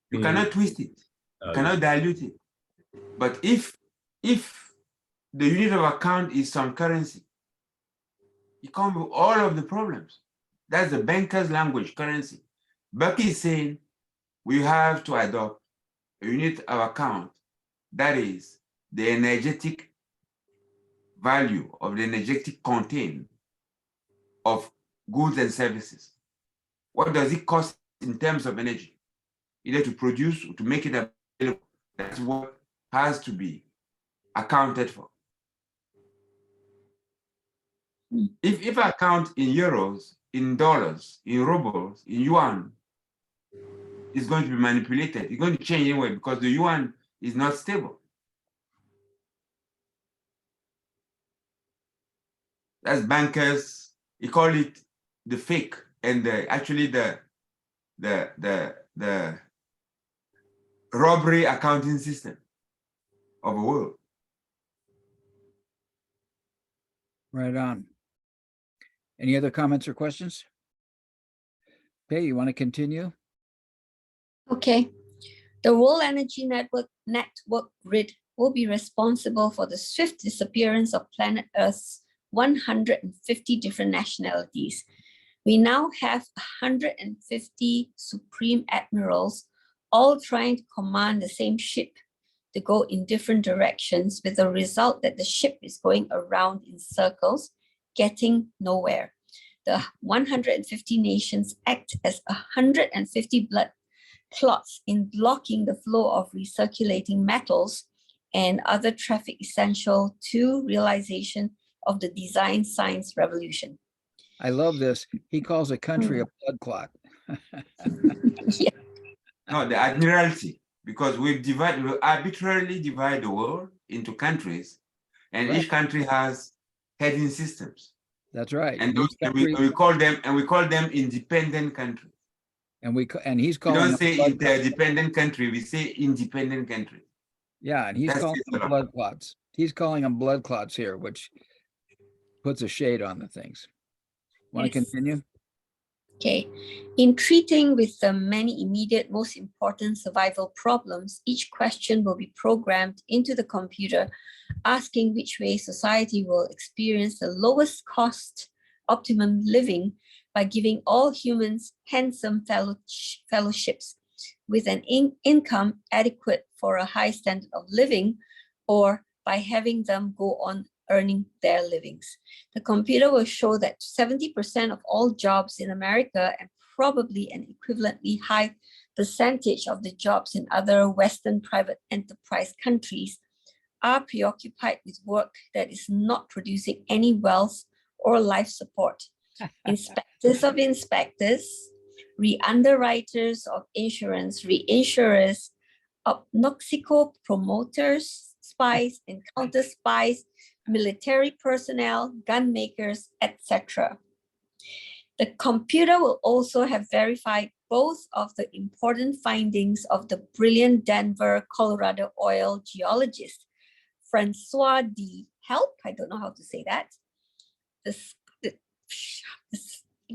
You cannot twist it. You cannot dilute it. But if the unit of account is some currency, it comes with all of the problems. That's the banker's language, currency. Bucky is saying we have to adopt a unit of account that is the energetic value of the energetic content of goods and services. What does it cost in terms of energy? Either to produce or to make it available. That's what has to be accounted for. If I count in euros, in dollars, in rubles, in yuan, it's going to be manipulated. It's going to change anyway because the yuan is not stable. That's bankers. You call it the fake and actually the robbery accounting system of the world. Right on. Any other comments or questions? Okay, you want to continue? Okay. The World Energy Network grid will be responsible for the swift disappearance of planet Earth's 150 different nationalities. We now have 150 supreme admirals, all trying to command the same ship to go in different directions, with the result that the ship is going around in circles, getting nowhere. The 150 nations act as 150 blood clots in blocking the flow of recirculating metals and other traffic essential to realization of the design science revolution. I love this. He calls a country a blood clot. Yeah. No, the admiralty, because we arbitrarily divide the world into countries, and Right. each country has heading systems. That's right. And Each country- we call them independent countries. and he's We calling don't them say blood clots. interdependent country, we say independent country. Yeah, and he's That's calling it. them blood clots. He's calling them blood clots here, which puts a shade on the things. Want to Yes. continue? Okay. In treating with the many immediate, most important survival problems, each question will be programmed into the computer, asking which way society will experience the lowest cost optimum living by giving all humans handsome fellowships with an income adequate for a high standard of living, or by having them go on earning their livings. The computer will show that 70% of all jobs in America, and probably an equivalently high percentage of the jobs in other Western private enterprise countries, are preoccupied with work that is not producing any wealth or life support. Inspectors of inspectors, re-underwriters of insurance, reinsurers, obnoxico promoters, spies and counter spies, military personnel, gun makers, etc. The computer will also have verified both of the important findings of the brilliant Denver, Colorado oil geologist, Francois D. Help, I don't know how to say that.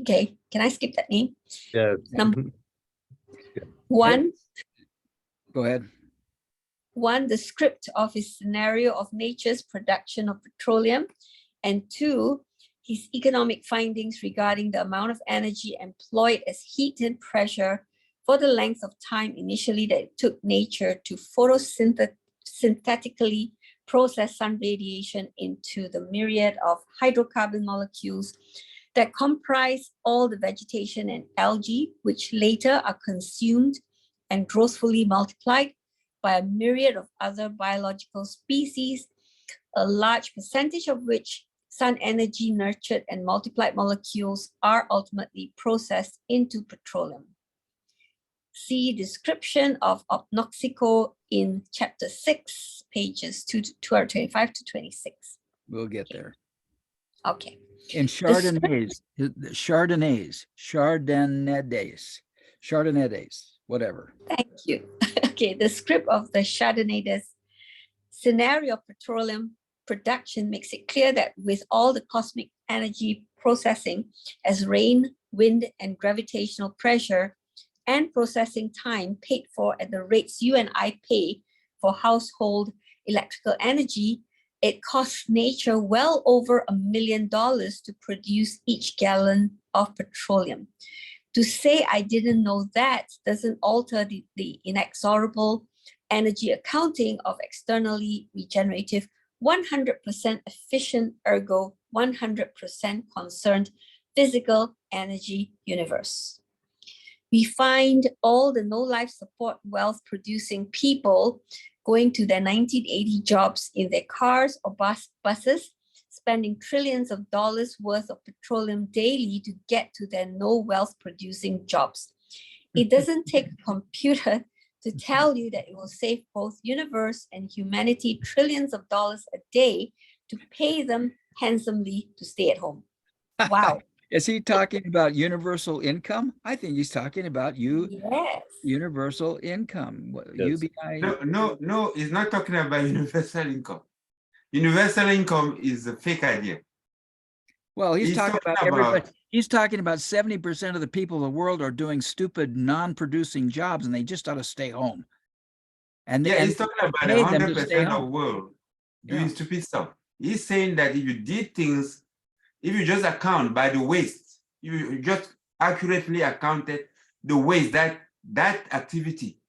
Okay, can I skip that name? Yeah. Number one. Go ahead. One, the script of his scenario of nature's production of petroleum, and two, his economic findings regarding the amount of energy employed as heat and pressure for the length of time initially that it took nature to photosynthetically process sun radiation into the myriad of hydrocarbon molecules that comprise all the vegetation and algae, which later are consumed and growthfully multiplied by a myriad of other biological species, a large percentage of which sun energy nurtured and multiplied molecules are ultimately processed into petroleum. See description of obnoxico in chapter 6, pages 225 to 26. We'll get there. Okay. In Chardonnays, whatever. Thank you. Okay, the script of the Chardonnays scenario of petroleum production makes it clear that with all the cosmic energy processing as rain, wind, and gravitational pressure and processing time paid for at the rates you and I pay for household electrical energy, it costs nature well over $1 million to produce each gallon of petroleum. To say I didn't know that doesn't alter the inexorable energy accounting of externally regenerative, 100% efficient, ergo 100% concerned physical energy universe. We find all the no life support wealth producing people going to their 1980 jobs in their cars or buses, spending trillions of dollars worth of petroleum daily to get to their no wealth producing jobs. It doesn't take a computer to tell you that it will save both universe and humanity trillions of dollars a day to pay them handsomely to stay at home. Wow. Is he talking about universal income? I think he's talking about Yes. universal income. Yes. UBI. No, he's not talking about universal income. Universal income is a fake idea. Well, he's talking about everybody. about- He's talking about 70% of the people in the world are doing stupid, non-producing jobs, and they just ought to stay home. And Yeah, and he's talking about pay them to stay 100% of home. world doing Yeah. stupid stuff. He's saying that if you did things, if you just account by the waste, you just accurately accounted the waste, that activity,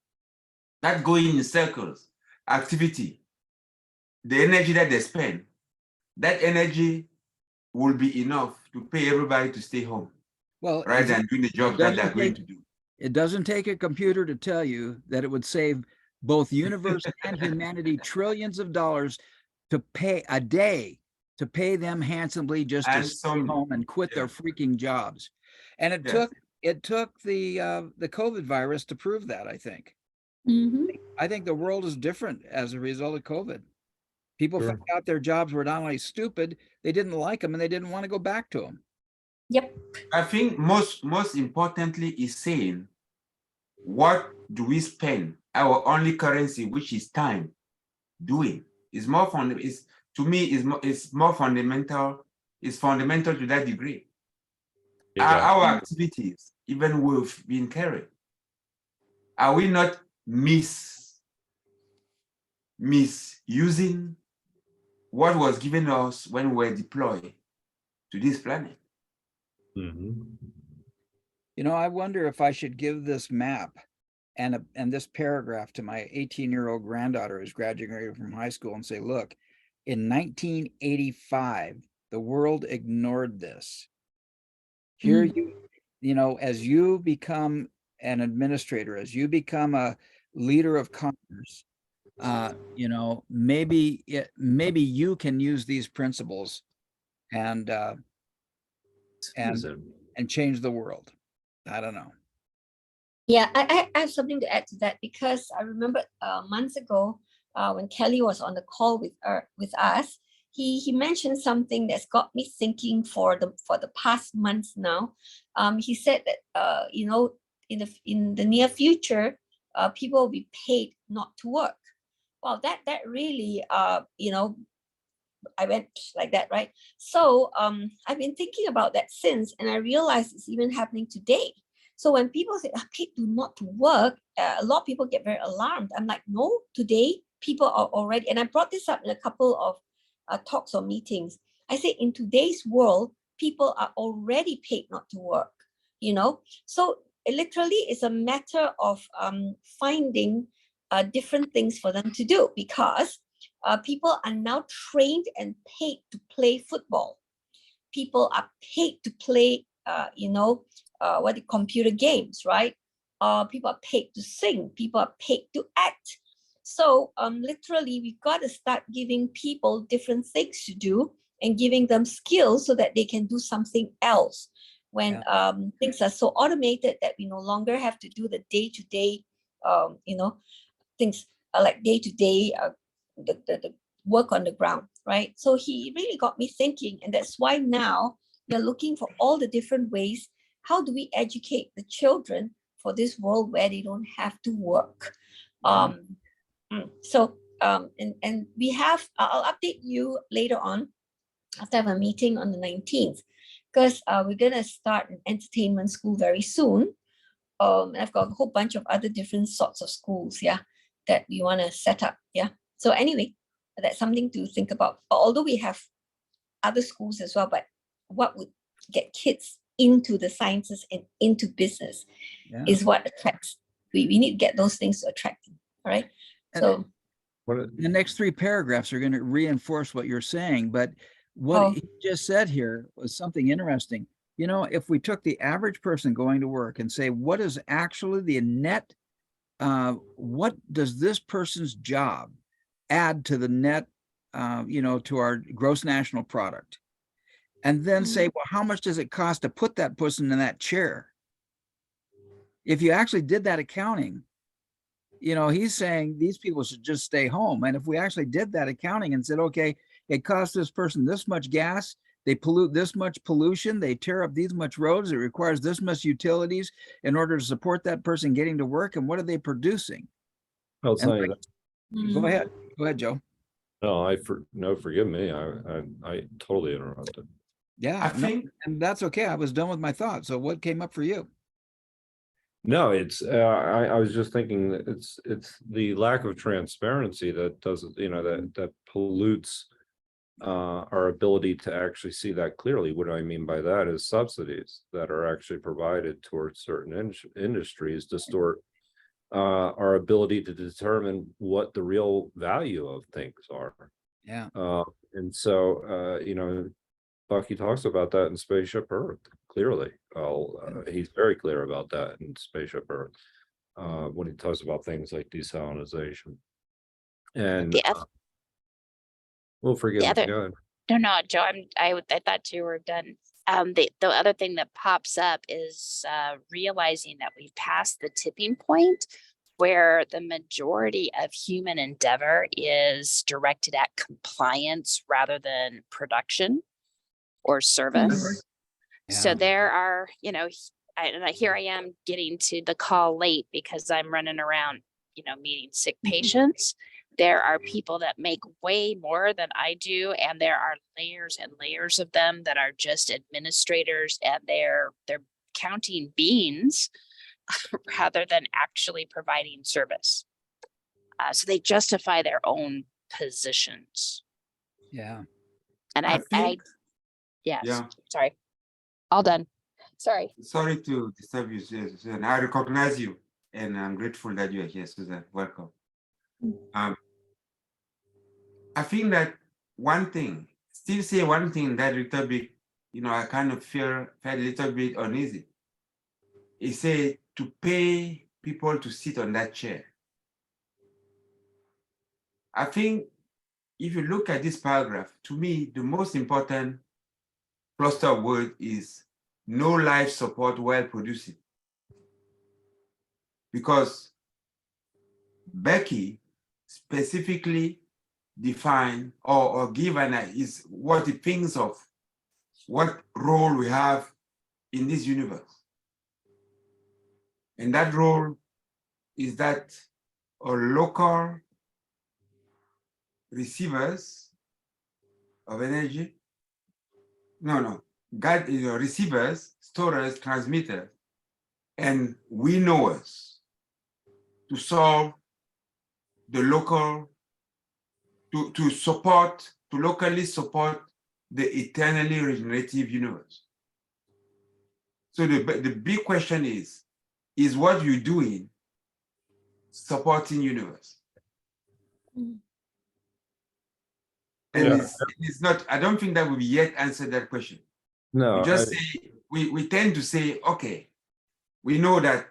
that going in circles activity, the energy that they spend, that energy will be enough to pay everybody to stay home, Well, rather than doing the job that they're going to do. it doesn't take a computer to tell you that it would save both universe and humanity trillions of dollars to pay a day to pay them handsomely just to And stay some- home and quit their yes. freaking jobs. And it Yes. took the COVID virus to prove that, I think. Mhm. I think the world is different as a result of COVID. People Sure. found out their jobs were not only stupid, they didn't like them and they didn't want to go back to them. Yep. I think most importantly is saying, what do we spend our only currency, which is time, doing? Is more fun. Is to me is more fundamental. Is fundamental to that degree. You are got- our activities, even with being caring, are we not misusing what was given us when we were deployed to this planet? Mhm. You know, I wonder if I should give this map and this paragraph to my 18-year-old granddaughter who's graduating from high school and say, look, in 1985, the world ignored this. Here you know, as you become an administrator, as you become a leader of commerce, you know, maybe you can use these principles and Susan. change the world. I don't know. Yeah, I have something to add to that, because I remember months ago when Kelly was on the call with us, he mentioned something that's got me thinking for the past months now. He said that you know, in the near future, people will be paid not to work. Well, that really you know, I went like that, right? So I've been thinking about that since, and I realized it's even happening today. So when people say paid to not to work, a lot of people get very alarmed. I'm like, no, today people are already, and I brought this up in a couple of talks or meetings. I say in today's world, people are already paid not to work, you know? So it literally is a matter of finding different things for them to do, because people are now trained and paid to play football. People are paid to play, you know, computer games, right? People are paid to sing. People are paid to act. So literally, we've got to start giving people different things to do and giving them skills so that they can do something else. When things are so automated that we no longer have to do the day-to-day, you know, things like day-to-day, the work on the ground, right? So he really got me thinking, and that's why now we're looking for all the different ways. How do we educate the children for this world where they don't have to work? And we have, I'll update you later on after I have a meeting on the 19th, because we're gonna start an entertainment school very soon. I've got a whole bunch of other different sorts of schools, yeah, that we want to set up, yeah. So anyway, that's something to think about. Although we have other schools as well, but what would get kids into the sciences and into business is what attracts. We need to get those things to attract them, all right? So the next three paragraphs are going to reinforce what you're saying, but what he just said here was something interesting. You know, if we took the average person going to work and say, what is actually the net, what does this person's job add to the net, you know, to our gross national product? And then say, well, how much does it cost to put that person in that chair? If you actually did that accounting, you know, he's saying these people should just stay home. And if we actually did that accounting and said, okay, it costs this person this much gas, they pollute this much pollution, they tear up these much roads, it requires this much utilities in order to support that person getting to work, and what are they producing? I'll tell you that. Go ahead, Joe. No, forgive me. I totally interrupted. Yeah, I think, and that's okay. I was done with my thought. So what came up for you? No, it's I was just thinking that it's the lack of transparency that doesn't, you know, that pollutes our ability to actually see that clearly. What I mean by that is subsidies that are actually provided towards certain industries distort our ability to determine what the real value of things are. Yeah. And so you know, Bucky talks about that in Spaceship Earth clearly. He's very clear about that in Spaceship Earth when he talks about things like desalinization. And we'll forgive me. Go ahead. No, Joe, I thought you were done. The other thing that pops up is realizing that we've passed the tipping point where the majority of human endeavor is directed at compliance rather than production or service. So there are, you know, here I am getting to the call late because I'm running around, you know, meeting sick patients. there are people that make way more than I do, and there are layers and layers of them that are just administrators, and they're counting beans rather than actually providing service. So they justify their own positions. Yeah. And I I think, yes, yeah. sorry, all done. Sorry. Sorry to disturb you, Susan. I recognize you, and I'm grateful that you are here, Susan. Welcome. I think that one thing, still say one thing that little bit, I kind of felt a little bit uneasy. He said to pay people to sit on that chair. I think if you look at this paragraph, to me, the most important cluster of words is no life support while producing. Because Bucky specifically define or give is what he thinks of what role we have in this universe. And that role is that our local receivers of energy, receivers, storers, transmitters, and we knowers to solve the local, to locally support the eternally regenerative universe. So the big question is what you're doing supporting universe? And it's not, I don't think that we yet answered that question. No, We just say, we tend to say, okay, we know that,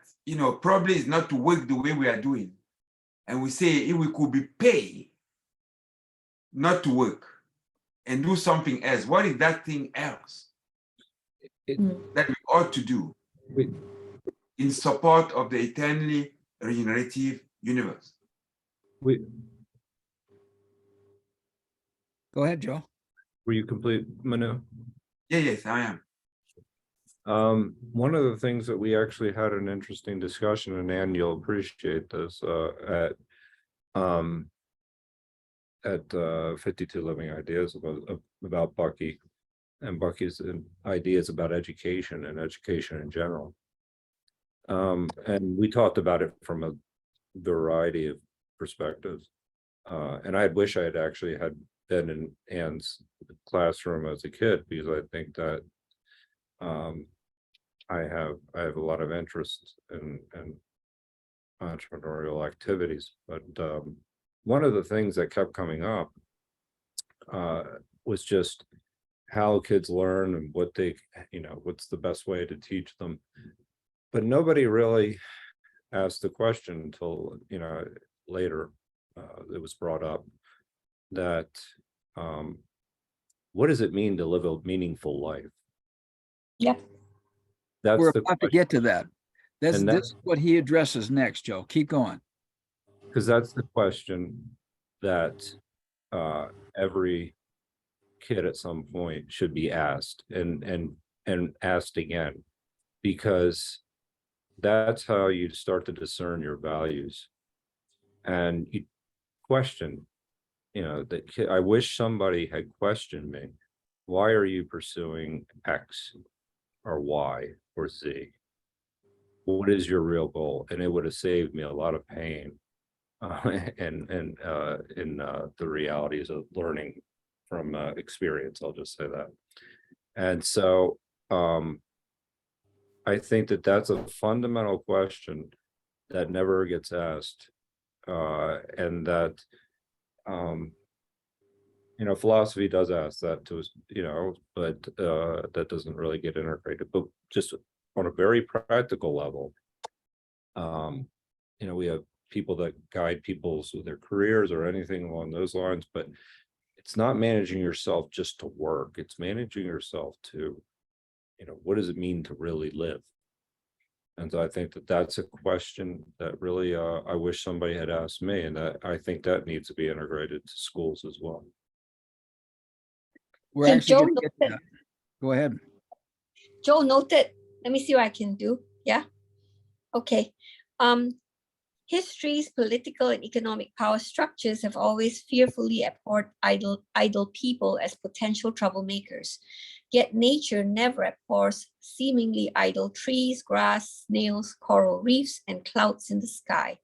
probably it's not to work the way we are doing. And we say, if we could be paid not to work and do something else, what is that thing else that we ought to do in support of the eternally regenerative universe? Go ahead, Joe. Were you complete, Manu? Yes, I am. One of the things that we actually had an interesting discussion, and Ann, you'll appreciate this, at 52 Living Ideas about Bucky and Bucky's ideas about education and education in general. And we talked about it from a variety of perspectives. And I wish I had actually had been in Ann's classroom as a kid, because I think that I have a lot of interest in entrepreneurial activities. But one of the things that kept coming up was just how kids learn and what they, what's the best way to teach them. But nobody really asked the question until, later it was brought up that what does it mean to live a meaningful life? Yep. That's We're the about to question. get to that. This is what he addresses next, Joe. Keep going. Because that's the question that every kid at some point should be asked and asked again, because that's how you start to discern your values. And you question, that kid, I wish somebody had questioned me. Why are you pursuing X or Y or Z? What is your real goal? And it would have saved me a lot of pain and in the realities of learning from experience. I'll just say that. And so I think that that's a fundamental question that never gets asked, and that philosophy does ask that to us, but that doesn't really get integrated. But just on a very practical level, we have people that guide people with their careers or anything along those lines, but it's not managing yourself just to work. It's managing yourself to, what does it mean to really live? And so I think that that's a question that really I wish somebody had asked me, and that I think that needs to be integrated to schools as well. We're So actually Joe gonna get to noted, that. Go ahead. Joe noted, let me see what I can do. Yeah. Okay. History's political and economic power structures have always fearfully abhorred idle people as potential troublemakers. Yet nature never abhors seemingly idle trees, grass, snails, coral reefs, and clouds in the sky.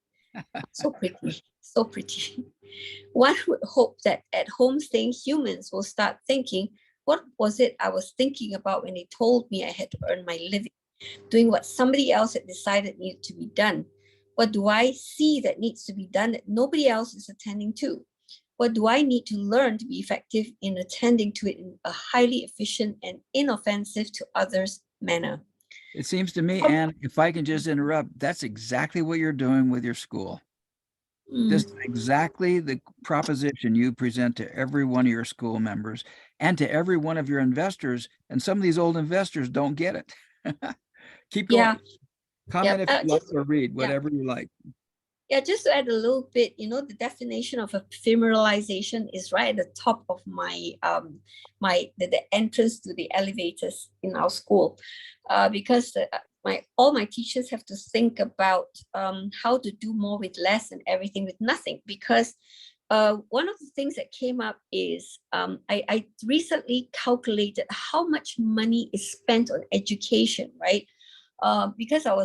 So pretty, so pretty. One would hope that at home staying humans will start thinking, what was it I was thinking about when they told me I had to earn my living, doing what somebody else had decided needed to be done? What do I see that needs to be done that nobody else is attending to? What do I need to learn to be effective in attending to it in a highly efficient and inoffensive to others manner? It seems to me, Anne, if I can just interrupt, that's exactly what you're doing with your school. This is exactly the proposition you present to every one of your school members and to every one of your investors. And some of these old investors don't get it. Keep going. Yeah. Comment if you like Just- or read, whatever you like. Yeah, just to add a little bit, you know, the definition of ephemeralization is right at the top of my the entrance to the elevators in our school, because all my teachers have to think about how to do more with less and everything with nothing. Because one of the things that came up is I recently calculated how much money is spent on education, right? Because I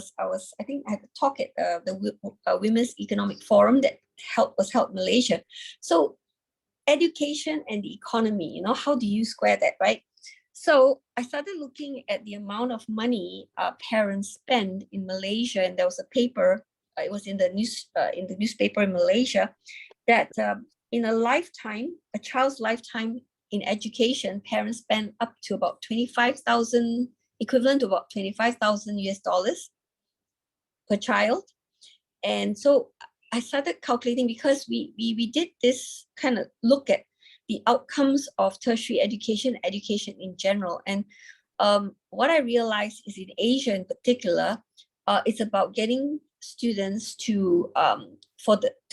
think I had a talk at the Women's Economic Forum that was held in Malaysia. So education and the economy, you know, how do you square that, right? So I started looking at the amount of money parents spend in Malaysia, and there was a paper. It was in the newspaper in Malaysia that in a lifetime, a child's lifetime in education, parents spend up to about 25,000, equivalent to about 25,000 US dollars per child. And so I started calculating, because we did this kind of look at the outcomes of tertiary education in general. And what I realized is in Asia in particular, it's about getting students to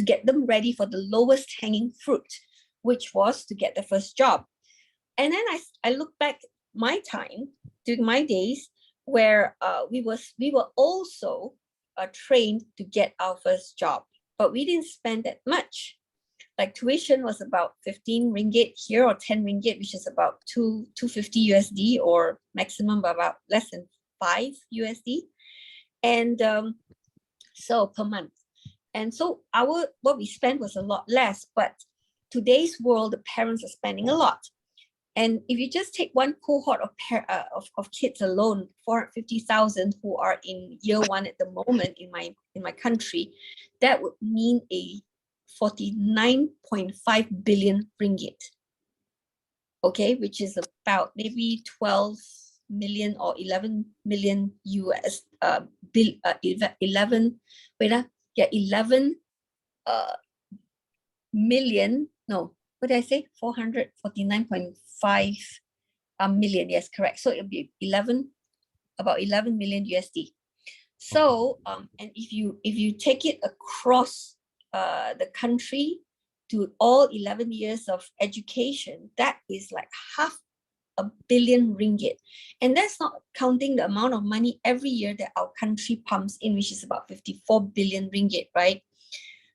get them ready for the lowest hanging fruit, which was to get the first job. And then I look back my time during my days where we were also trained to get our first job, but we didn't spend that much. Like tuition was about 15 ringgit here, or 10 ringgit, which is about 250 USD, or maximum about less than 5 USD. And so per month. And so what we spent was a lot less, but today's world, the parents are spending a lot. And if you just take one cohort of kids alone, 450,000 who are in year one at the moment in my country, that would mean a 49.5 billion ringgit. Okay, which is about maybe 12 million or 11 million US 11 million. No, what did I say? 449.5 million. Yes, correct. So it'll be about 11 million USD. So and if you take it across the country to all 11 years of education, that is like 500 million ringgit. And that's not counting the amount of money every year that our country pumps in, which is about 54 billion ringgit, right?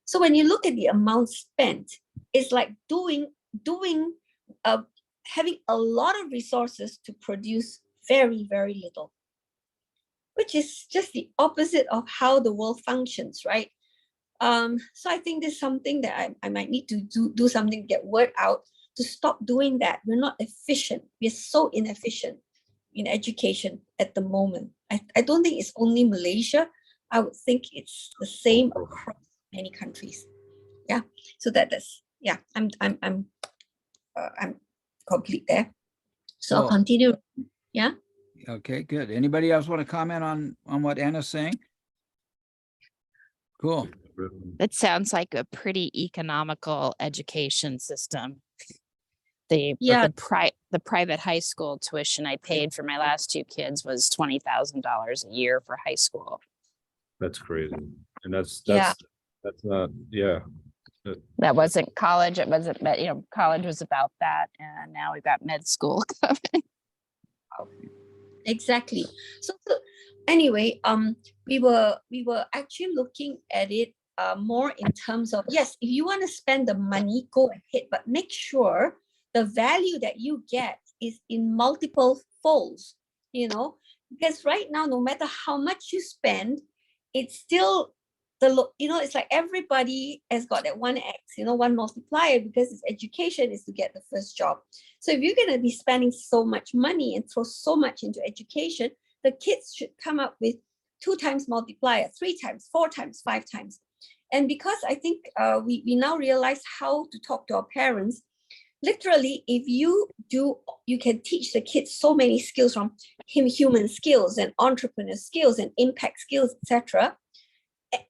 So when you look at the amount spent, it's like having a lot of resources to produce very, very little, which is just the opposite of how the world functions, right? So I think there's something that I might need to do something to get word out to stop doing that. We're not efficient. We're so inefficient in education at the moment. I don't think it's only Malaysia. I would think it's the same across many countries. Yeah. So that's yeah. I'm complete there. So I'll continue. Yeah. Okay, good. Anybody else want to comment on what Anna's saying? Cool. That sounds like a pretty economical education system. The private high school tuition I paid for my last two kids was $20,000 a year for high school. That's crazy. And that's not, That wasn't college. It wasn't, college was about that. And now we've got med school coming. Exactly. So anyway, we were actually looking at it more in terms of, yes, if you want to spend the money, go ahead, but make sure the value that you get is in multiple folds, you know, because right now, no matter how much you spend, it's still it's like everybody has got that 1x, one multiplier, because its education is to get the first job. So if you're going to be spending so much money and throw so much into education, the kids should come up with 2 times multiplier, 3 times, 4 times, 5 times. And because I think we now realize how to talk to our parents, literally, if you can teach the kids so many skills, from human skills and entrepreneur skills and impact skills, etc.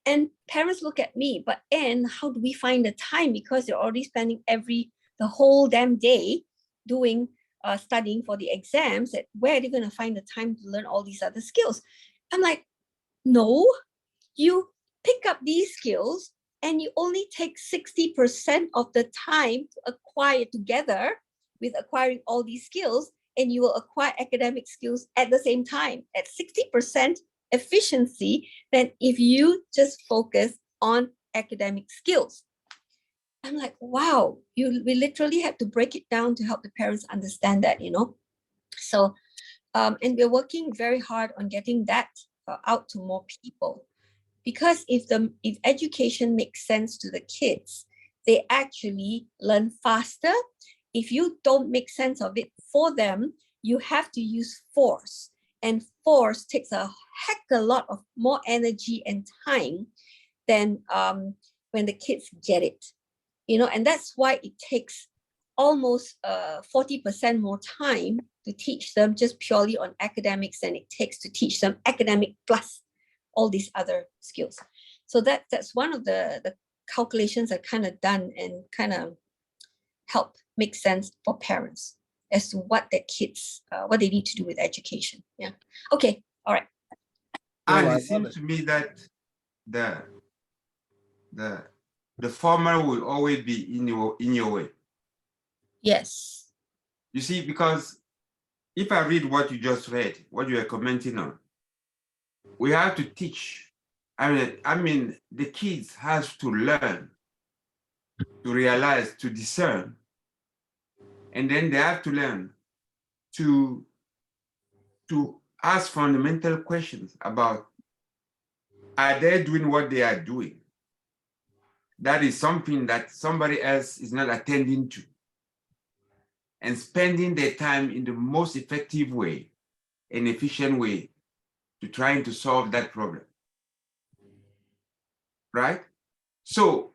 And parents look at me, but Anne, how do we find the time? Because they're already spending the whole damn day doing studying for the exams. Where are they going to find the time to learn all these other skills? I'm like, no, you pick up these skills and you only take 60% of the time to acquire together with acquiring all these skills, and you will acquire academic skills at the same time at 60% efficiency than if you just focus on academic skills. I'm like, wow, we literally have to break it down to help the parents understand that, So, and we're working very hard on getting that out to more people. Because if education makes sense to the kids, they actually learn faster. If you don't make sense of it for them, you have to use force. And force takes a heck of a lot of more energy and time than when the kids get it. And that's why it takes almost 40% more time to teach them just purely on academics than it takes to teach them academic plus all these other skills. So that's one of the calculations I've kind of done and kind of help make sense for parents as to what their kids, what they need to do with education. Yeah. Okay. All right. And I it seems to me that the former will always be in your way. Yes. You see, because if I read what you just read, what you are commenting on, we have to teach. I mean, the kids have to learn, to realize, to discern, and then they have to learn to ask fundamental questions about, are they doing what they are doing? That is something that somebody else is not attending to, and spending their time in the most effective way and efficient way to trying to solve that problem. Right? So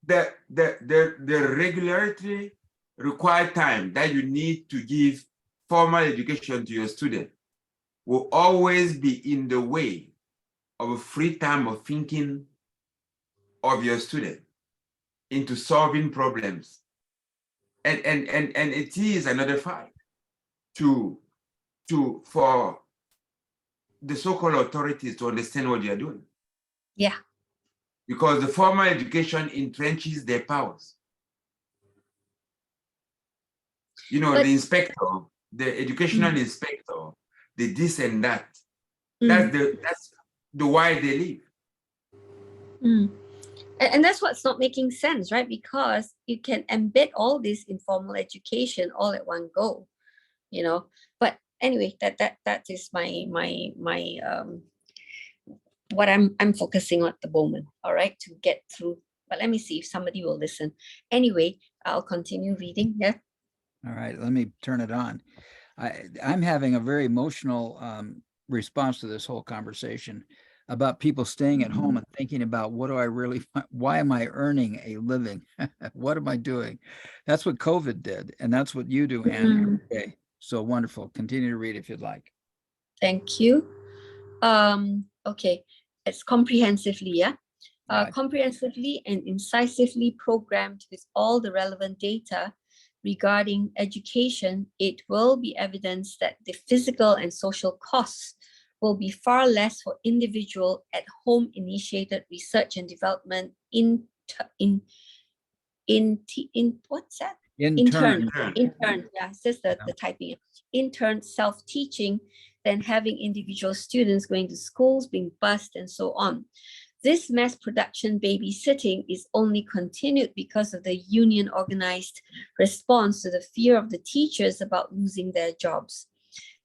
the regularity required time that you need to give formal education to your student will always be in the way of a free time of thinking of your student into solving problems. And it is another fight for the so-called authorities to understand what you're doing. Yeah. Because the formal education entrenches their powers. The inspector, the educational inspector, the this and that. That's the why they live. And that's what's not making sense, right? Because you can embed all this in formal education all at one go, But anyway, that is my what I'm focusing on at the moment. All right, to get through. But let me see if somebody will listen. Anyway, I'll continue reading. Yeah. All right, let me turn it on. I'm having a very emotional response to this whole conversation about people staying at home and thinking about why am I earning a living? What am I doing? That's what COVID did. And that's what you do, Anne. Okay, so wonderful. Continue to read if you'd like. Thank you. Okay, it's comprehensively, yeah? Right. Comprehensively and incisively programmed with all the relevant data regarding education, it will be evidence that the physical and social costs will be far less for individual at-home initiated research and development what's that? Intern. Yeah, it's just the typing. Intern self-teaching than having individual students going to schools, being bused, and so on. This mass production babysitting is only continued because of the union organized response to the fear of the teachers about losing their jobs.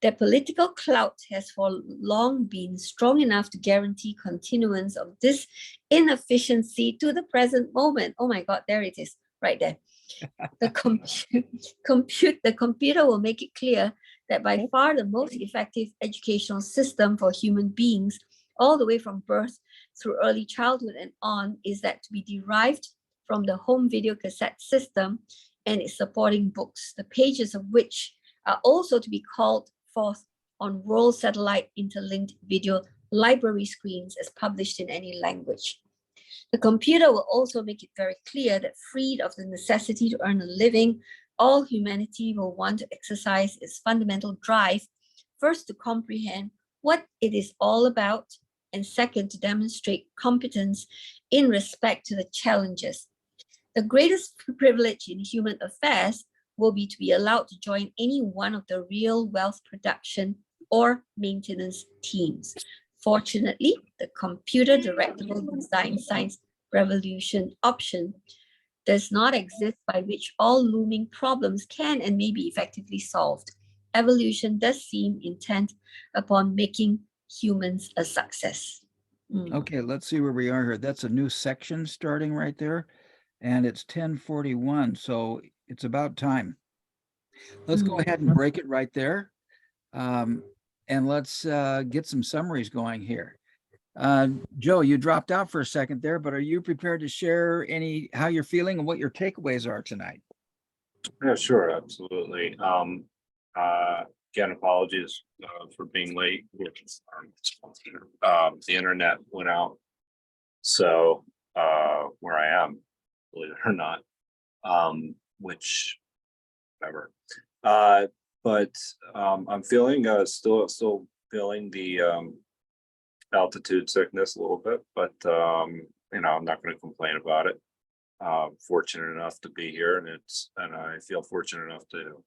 Their political clout has for long been strong enough to guarantee continuance of this inefficiency to the present moment. Oh my God, there it is, right there. The computer will make it clear that by far the most effective educational system for human beings, all the way from birth through early childhood and on, is that to be derived from the home video cassette system and its supporting books, the pages of which are also to be called forth on world satellite interlinked video library screens as published in any language. The computer will also make it very clear that freed of the necessity to earn a living, all humanity will want to exercise its fundamental drive, first to comprehend what it is all about, and second to demonstrate competence in respect to the challenges. The greatest privilege in human affairs will be to be allowed to join any one of the real wealth production or maintenance teams. Fortunately, the computer directable design science revolution option does not exist, by which all looming problems can and may be effectively solved. Evolution does seem intent upon making humans a success. Okay, let's see where we are here. That's a new section starting right there. And it's 10:41, so it's about time. Let's go ahead and break it right there. And let's get some summaries going here. Joe, you dropped out for a second there, but are you prepared to share how you're feeling and what your takeaways are tonight? Yeah, sure, absolutely. Again, apologies for being late. The internet went out, so where I am, believe it or not, which whatever. But I'm feeling still feeling the altitude sickness a little bit, but you know, I'm not going to complain about it. Fortunate enough to be here, and I feel fortunate enough to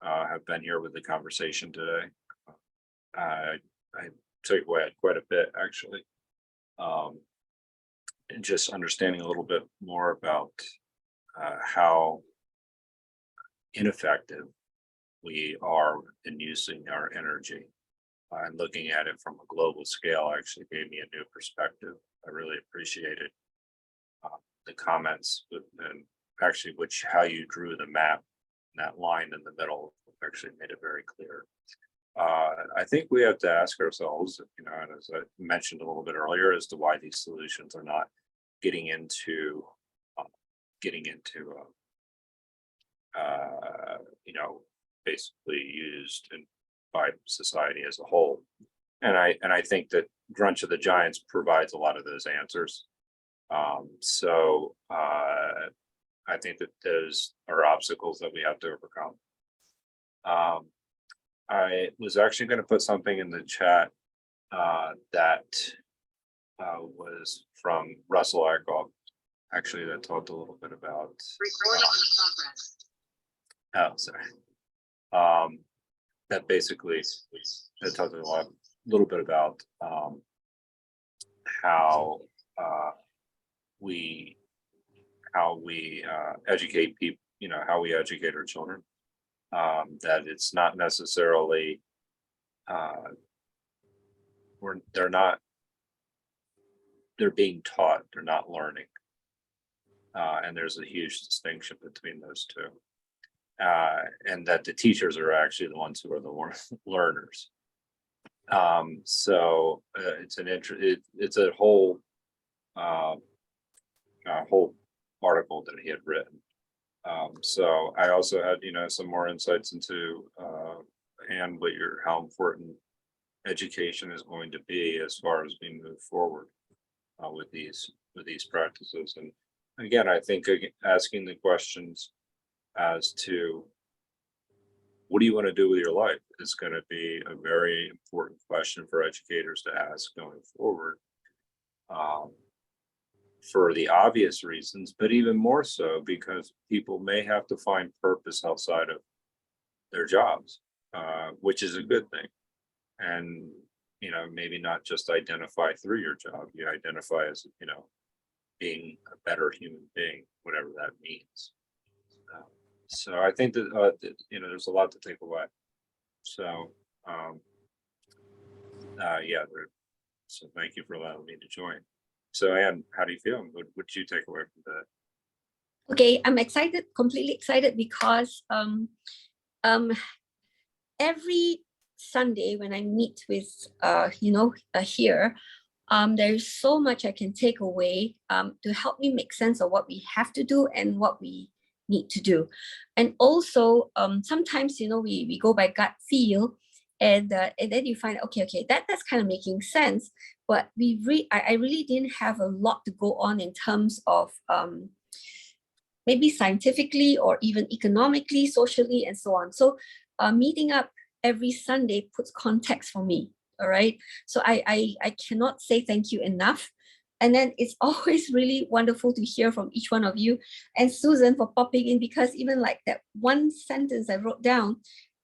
have been here with the conversation today. I took away quite a bit, actually, and just understanding a little bit more about how ineffective we are in using our energy, and looking at it from a global scale actually gave me a new perspective. I really appreciated the comments, and actually how you drew the map, that line in the middle actually made it very clear. I think we have to ask ourselves, you know, and as I mentioned a little bit earlier, as to why these solutions are not getting into you know, basically used by society as a whole. And I think that Grunch of the Giants provides a lot of those answers. So I think that those are obstacles that we have to overcome. I was actually going to put something in the chat that was from Russell Aircraft, actually, that talked a little bit about recording in progress. Oh, sorry. That basically it talked a little bit about how we educate people, you know, how we educate our children. That it's not necessarily they're being taught, they're not learning. And there's a huge distinction between those two. And that the teachers are actually the ones who are the learners. So it's a whole article that he had written. So I also had, you know, some more insights into and how important education is going to be as far as we move forward with these practices. And again, I think asking the questions as to what do you want to do with your life is going to be a very important question for educators to ask going forward, for the obvious reasons, but even more so because people may have to find purpose outside of their jobs, which is a good thing. And you know, maybe not just identify through your job, you identify as, you know, being a better human being, whatever that means. So I think that, you know, there's a lot to take away. So, yeah, so thank you for allowing me to join. So Anne, how do you feel? What did you take away from that? Okay, I'm excited, completely excited, because every Sunday when I meet with here, there's so much I can take away to help me make sense of what we have to do and what we need to do. And also sometimes, you know, we go by gut feel, and then you find, okay, that's kind of making sense, but I really didn't have a lot to go on in terms of maybe scientifically or even economically, socially, and so on. So meeting up every Sunday puts context for me. All right. So I cannot say thank you enough. And then it's always really wonderful to hear from each one of you, and Susan for popping in, because even like that one sentence I wrote down,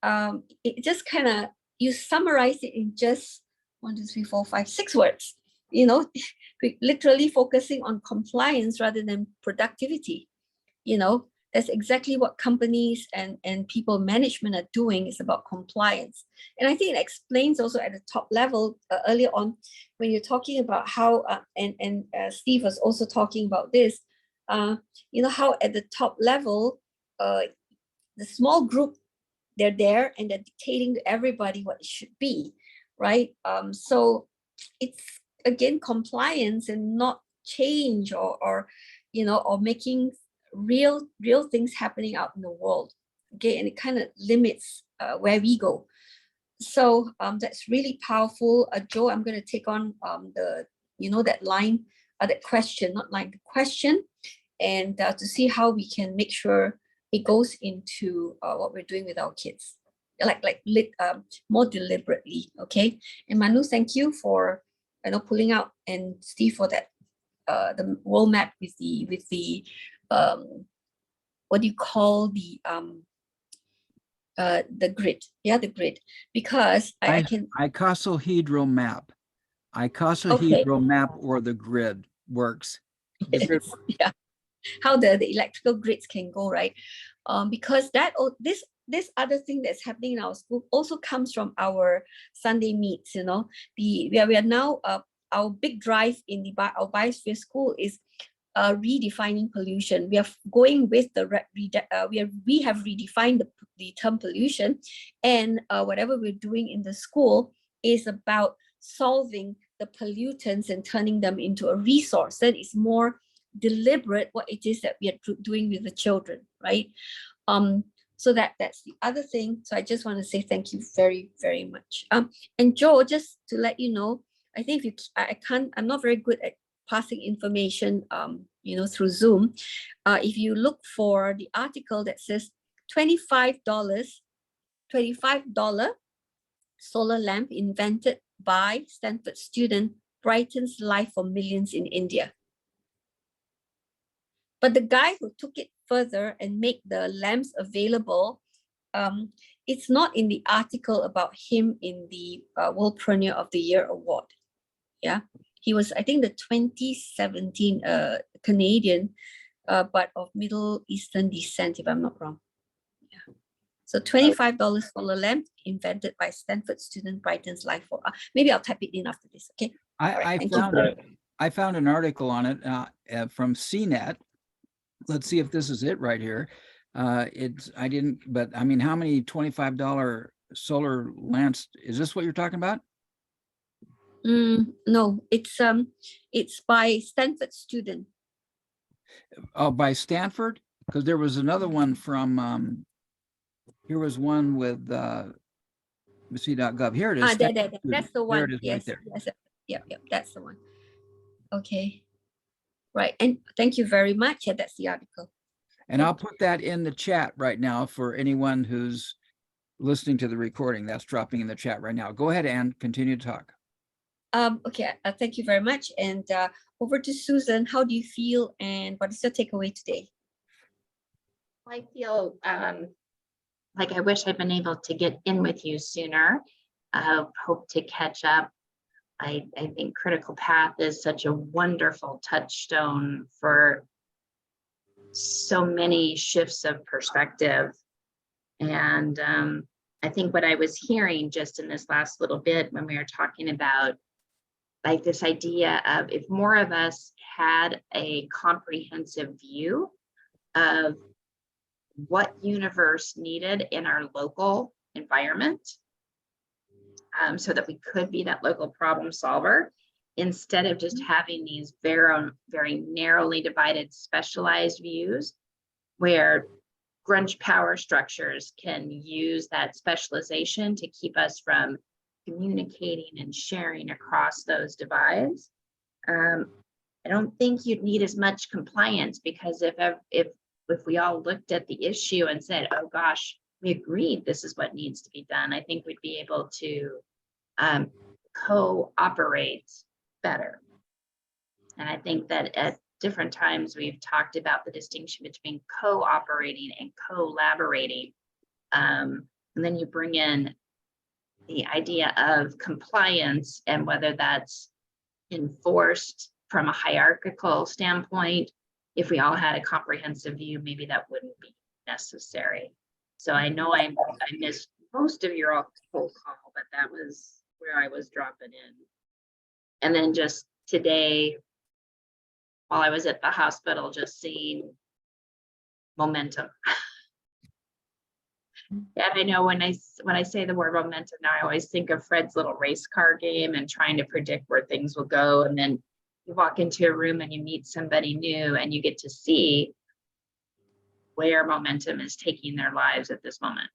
it just kind of, you summarize it in just 1, 2, 3, 4, 5, 6 words, you know, literally focusing on compliance rather than productivity. You know, that's exactly what companies and people management are doing, is about compliance. And I think it explains also at the top level earlier on, when you're talking about how, and Steve was also talking about this, you know, how at the top level, the small group, they're there and they're dictating to everybody what it should be, right? So it's, again, compliance and not change, or you know, or making real things happening out in the world. Okay, and it kind of limits where we go. So that's really powerful. Joe, I'm going to take on the, you know, that line, that question, not line, the question, and to see how we can make sure it goes into what we're doing with our kids, more deliberately. Okay, and Manu, thank you for, you know, pulling out, and Steve for that, the world map with the what do you call the grid? Yeah, the grid, because I can. Icosahedral map. Icosahedral map, or the grid works. The grid works. Yeah, how the electrical grids can go, right? Because that this other thing that's happening in our school also comes from our Sunday meets. You know, we are now our big drive in our biosphere school is redefining pollution. We are going with the we have redefined the term pollution, and whatever we're doing in the school is about solving the pollutants and turning them into a resource that is more deliberate what it is that we are doing with the children, right? So that's the other thing. So I just want to say thank you very, very much. And Joe, just to let you know, I think if I'm not very good at passing information, you know, through Zoom. If you look for the article that says $25 solar lamp invented by Stanford student brightens life for millions in India. But the guy who took it further and make the lamps available, it's not in the article about him in the Worldpreneur of the Year award. Yeah, he was, I think, the 2017 Canadian, but of Middle Eastern descent, if I'm not wrong. Yeah. So $25 solar lamp invented by Stanford student brightens life for. Maybe I'll type it in after this. Okay. I found an article on it from CNET. Let's see if this is it right here. I didn't, but I mean, how many $25 solar lamps? Is this what you're talking about? No, it's by Stanford student. Oh, by Stanford? Because there was another one from, here was one with see.gov. Here it is. That's the one. There it is, yes, right there. Yes, yeah, that's the one. Okay. Right, and thank you very much. Yeah, that's the article. And I'll put that in the chat right now for anyone who's listening to the recording. That's dropping in the chat right now. Go ahead, Anne, continue to talk. Okay, thank you very much. And over to Susan. How do you feel, and what is your takeaway today? I feel like I wish I'd been able to get in with you sooner. Hope to catch up I think critical path is such a wonderful touchstone for so many shifts of perspective. And I think what I was hearing just in this last little bit when we were talking about like this idea of if more of us had a comprehensive view of what universe needed in our local environment, so that we could be that local problem solver, instead of just having these very narrowly divided specialized views where grunge power structures can use that specialization to keep us from communicating and sharing across those divides. I don't think you'd need as much compliance, because if we all looked at the issue and said, oh gosh, we agreed this is what needs to be done, I think we'd be able to cooperate better. And I think that at different times we've talked about the distinction between cooperating and collaborating. And then you bring in the idea of compliance and whether that's enforced from a hierarchical standpoint. If we all had a comprehensive view, maybe that wouldn't be necessary. So I know I missed most of your whole call, but that was where I was dropping in. And then just today, while I was at the hospital, just seeing momentum. And I know when I say the word momentum now, I always think of Fred's little race car game and trying to predict where things will go. And then you walk into a room and you meet somebody new and you get to see where momentum is taking their lives at this moment.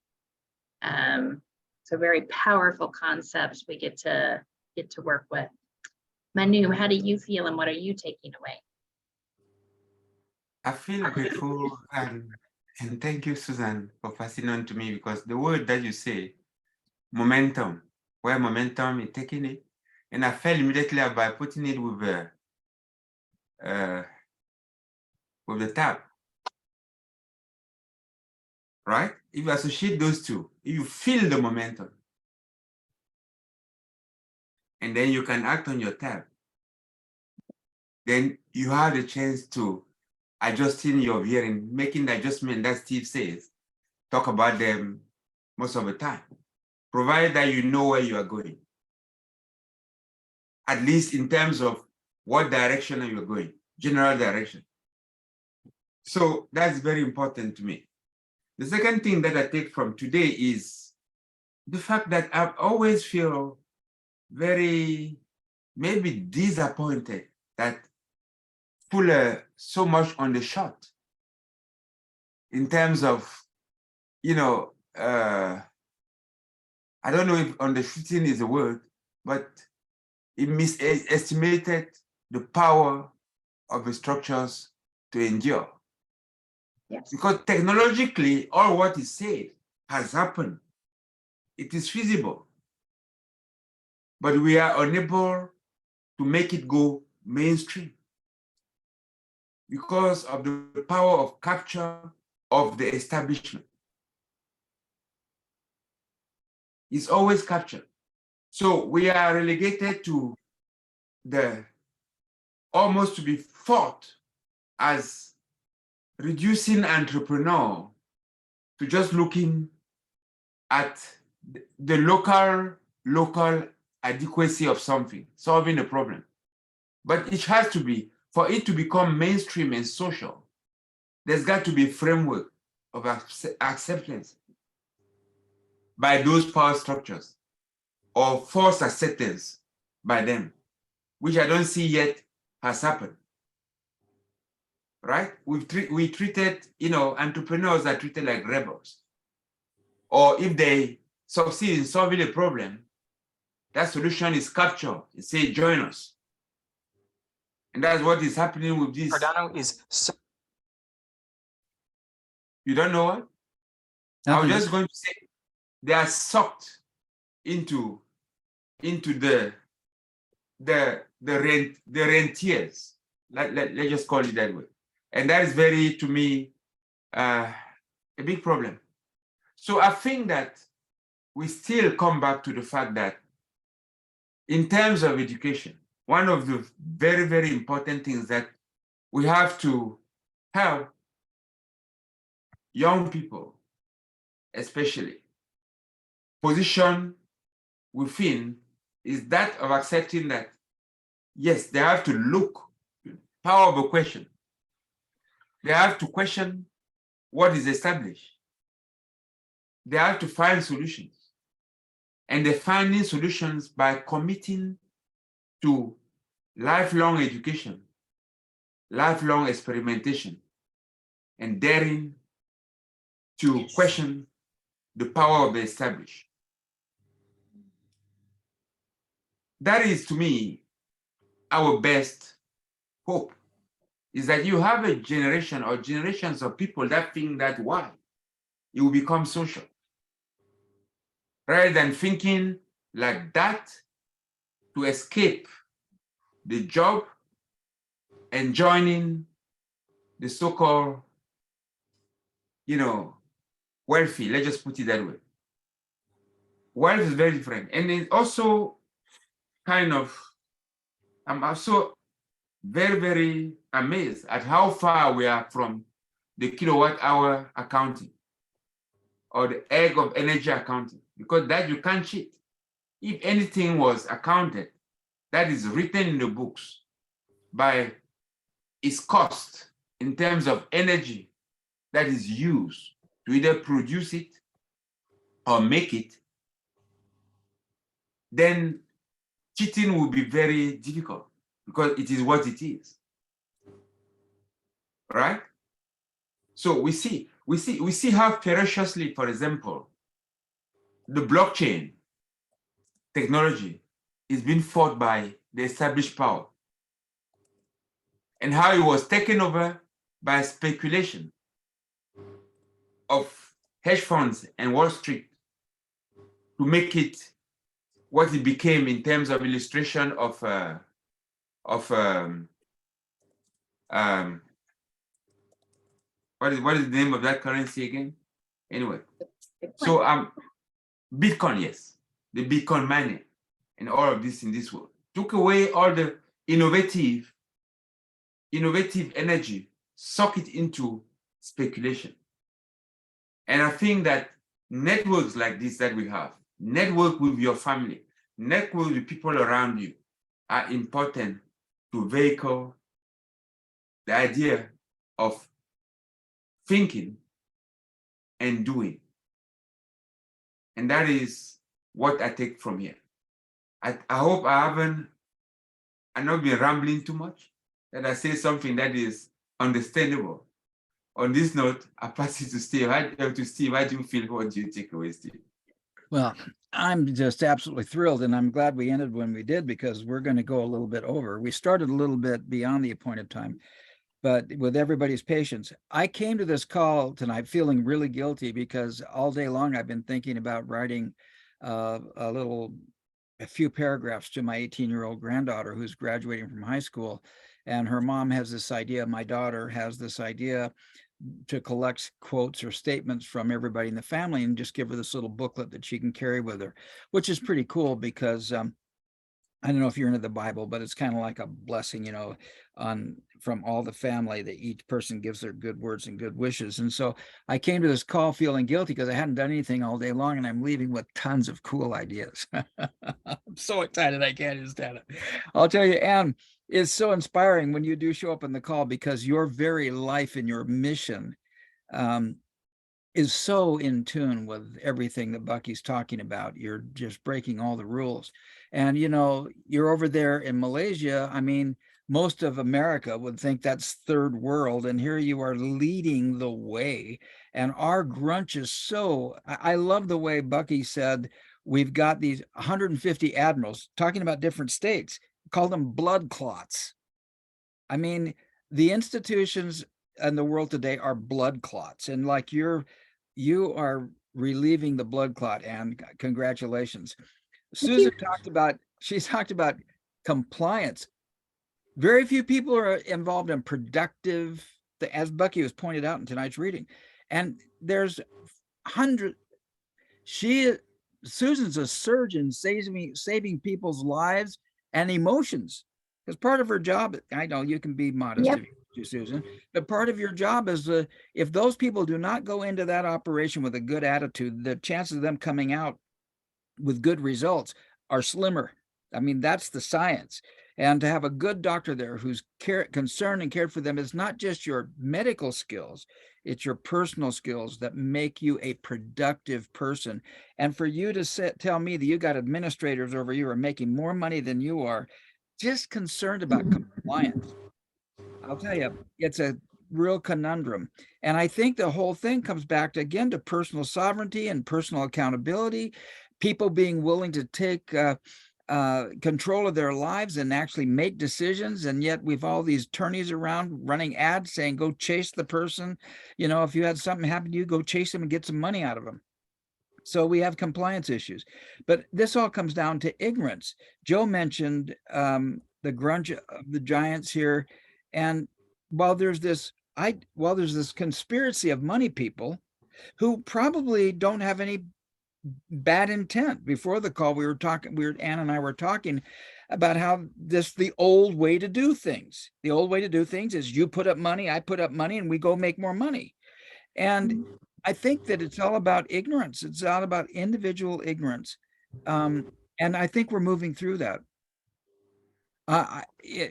So very powerful concepts we get to work with. Manu, how do you feel and what are you taking away? I feel grateful and thank you, Susan, for passing on to me, because the word that you say, momentum, where momentum is taking it, and I felt immediately by putting it with the tap, right? If you associate those two, if you feel the momentum, and then you can act on your tap, then you have the chance to adjusting your hearing, making the adjustment that Steve says, talk about them most of the time, provided that you know where you are going, at least in terms of what direction you are going, general direction. So that's very important to me. The second thing that I take from today is the fact that I've always feel very maybe disappointed that pull so much on the shot in terms of, you know, I don't know if undershooting is a word, but it misestimated the power of the structures to endure. Yes. Because technologically, all what is said has happened. It is feasible. But we are unable to make it go mainstream because of the power of capture of the establishment. It's always captured. So we are relegated to the almost to be fought as reducing entrepreneur to just looking at the local adequacy of something, solving a problem. But it has to be, for it to become mainstream and social, there's got to be a framework of acceptance by those power structures or forced acceptance by them, which I don't see yet has happened. Right? We treated, you know, entrepreneurs are treated like rebels. Or if they succeed in solving a problem, that solution is captured. It says, join us. And that's what is happening with this. Cardano is so. You don't know what? I was just going to say they are sucked into the rentiers. Let's just call it that way. And that is very, to me, a big problem. So I think that we still come back to the fact that in terms of education, one of the very, very important things that we have to help young people, especially, position within is that of accepting that, yes, they have to look, power of a question. They have to question what is established. They have to find solutions. And they're finding solutions by committing to lifelong education, lifelong experimentation, and daring to question the power of the established. That is, to me, our best hope, is that you have a generation or generations of people that think that why it will become social, rather than thinking like that to escape the job and joining the so-called, wealthy. Let's just put it that way. Wealth is very different. And it's also kind of, I'm also very, very amazed at how far we are from the kilowatt hour accounting or the egg of energy accounting, because that you can't cheat. If anything was accounted, that is written in the books by its cost in terms of energy that is used to either produce it or make it, then cheating will be very difficult because it is what it is, right? So we see how ferociously, for example, the blockchain technology is being fought by the established power, and how it was taken over by speculation of hedge funds and Wall Street to make it what it became in terms of illustration of what is the name of that currency again? Anyway, so Bitcoin, yes, the Bitcoin mining and all of this in this world took away all the innovative energy, suck it into speculation. And I think that networks like this that we have, network with your family, network with people around you, are important to vehicle the idea of thinking and doing. And that is what I take from here. I hope I'm not been rambling too much, that I say something that is understandable. On this note, I pass it to Steve. Steve, how do you feel? What do you take away, Steve? Well, I'm just absolutely thrilled, and I'm glad we ended when we did, because we're going to go a little bit over. We started a little bit beyond the appointed time, but with everybody's patience. I came to this call tonight feeling really guilty because all day long I've been thinking about writing a few paragraphs to my 18-year-old granddaughter who's graduating from high school. And her mom has this idea, my daughter has this idea to collect quotes or statements from everybody in the family and just give her this little booklet that she can carry with her, which is pretty cool because I don't know if you're into the Bible, but it's kind of like a blessing, from all the family, that each person gives their good words and good wishes. And so I came to this call feeling guilty because I hadn't done anything all day long, and I'm leaving with tons of cool ideas. I'm so excited I can't stand it. I'll tell you, Anne, it's so inspiring when you do show up in the call, because your very life and your mission is so in tune with everything that Bucky's talking about. You're just breaking all the rules. And, you're over there in Malaysia. I mean, most of America would think that's third world. And here you are leading the way. And our grunch is so, I love the way Bucky said, we've got these 150 admirals talking about different states, call them blood clots. I mean, the institutions in the world today are blood clots. And like you are relieving the blood clot, and congratulations. Susan talked about compliance. Very few people are involved in productive, as Bucky was pointed out in tonight's reading. And there's hundreds. She Susan's a surgeon saving people's lives and emotions. Because part of her job, I know you can be modest Yep. if you want to, Susan, but part of your job is if those people do not go into that operation with a good attitude, the chances of them coming out with good results are slimmer. I mean, that's the science. And to have a good doctor there who's concerned and cared for them is not just your medical skills, it's your personal skills that make you a productive person. And for you to tell me that you got administrators over you are making more money than you are, just concerned about compliance, I'll tell you, it's a real conundrum. And I think the whole thing comes back to, again, to personal sovereignty and personal accountability, people being willing to take control of their lives and actually make decisions. And yet we've all these attorneys around running ads saying, go chase the person. You know, if you had something happen to you, go chase them and get some money out of them. So we have compliance issues, but this all comes down to ignorance. Joe mentioned the grunge of the giants here. And while there's this conspiracy of money people who probably don't have any bad intent. Before the call, Ann and I were talking about how the old way to do things. The old way to do things is you put up money, I put up money, and we go make more money. And I think that it's all about ignorance. It's all about individual ignorance. And I think we're moving through that.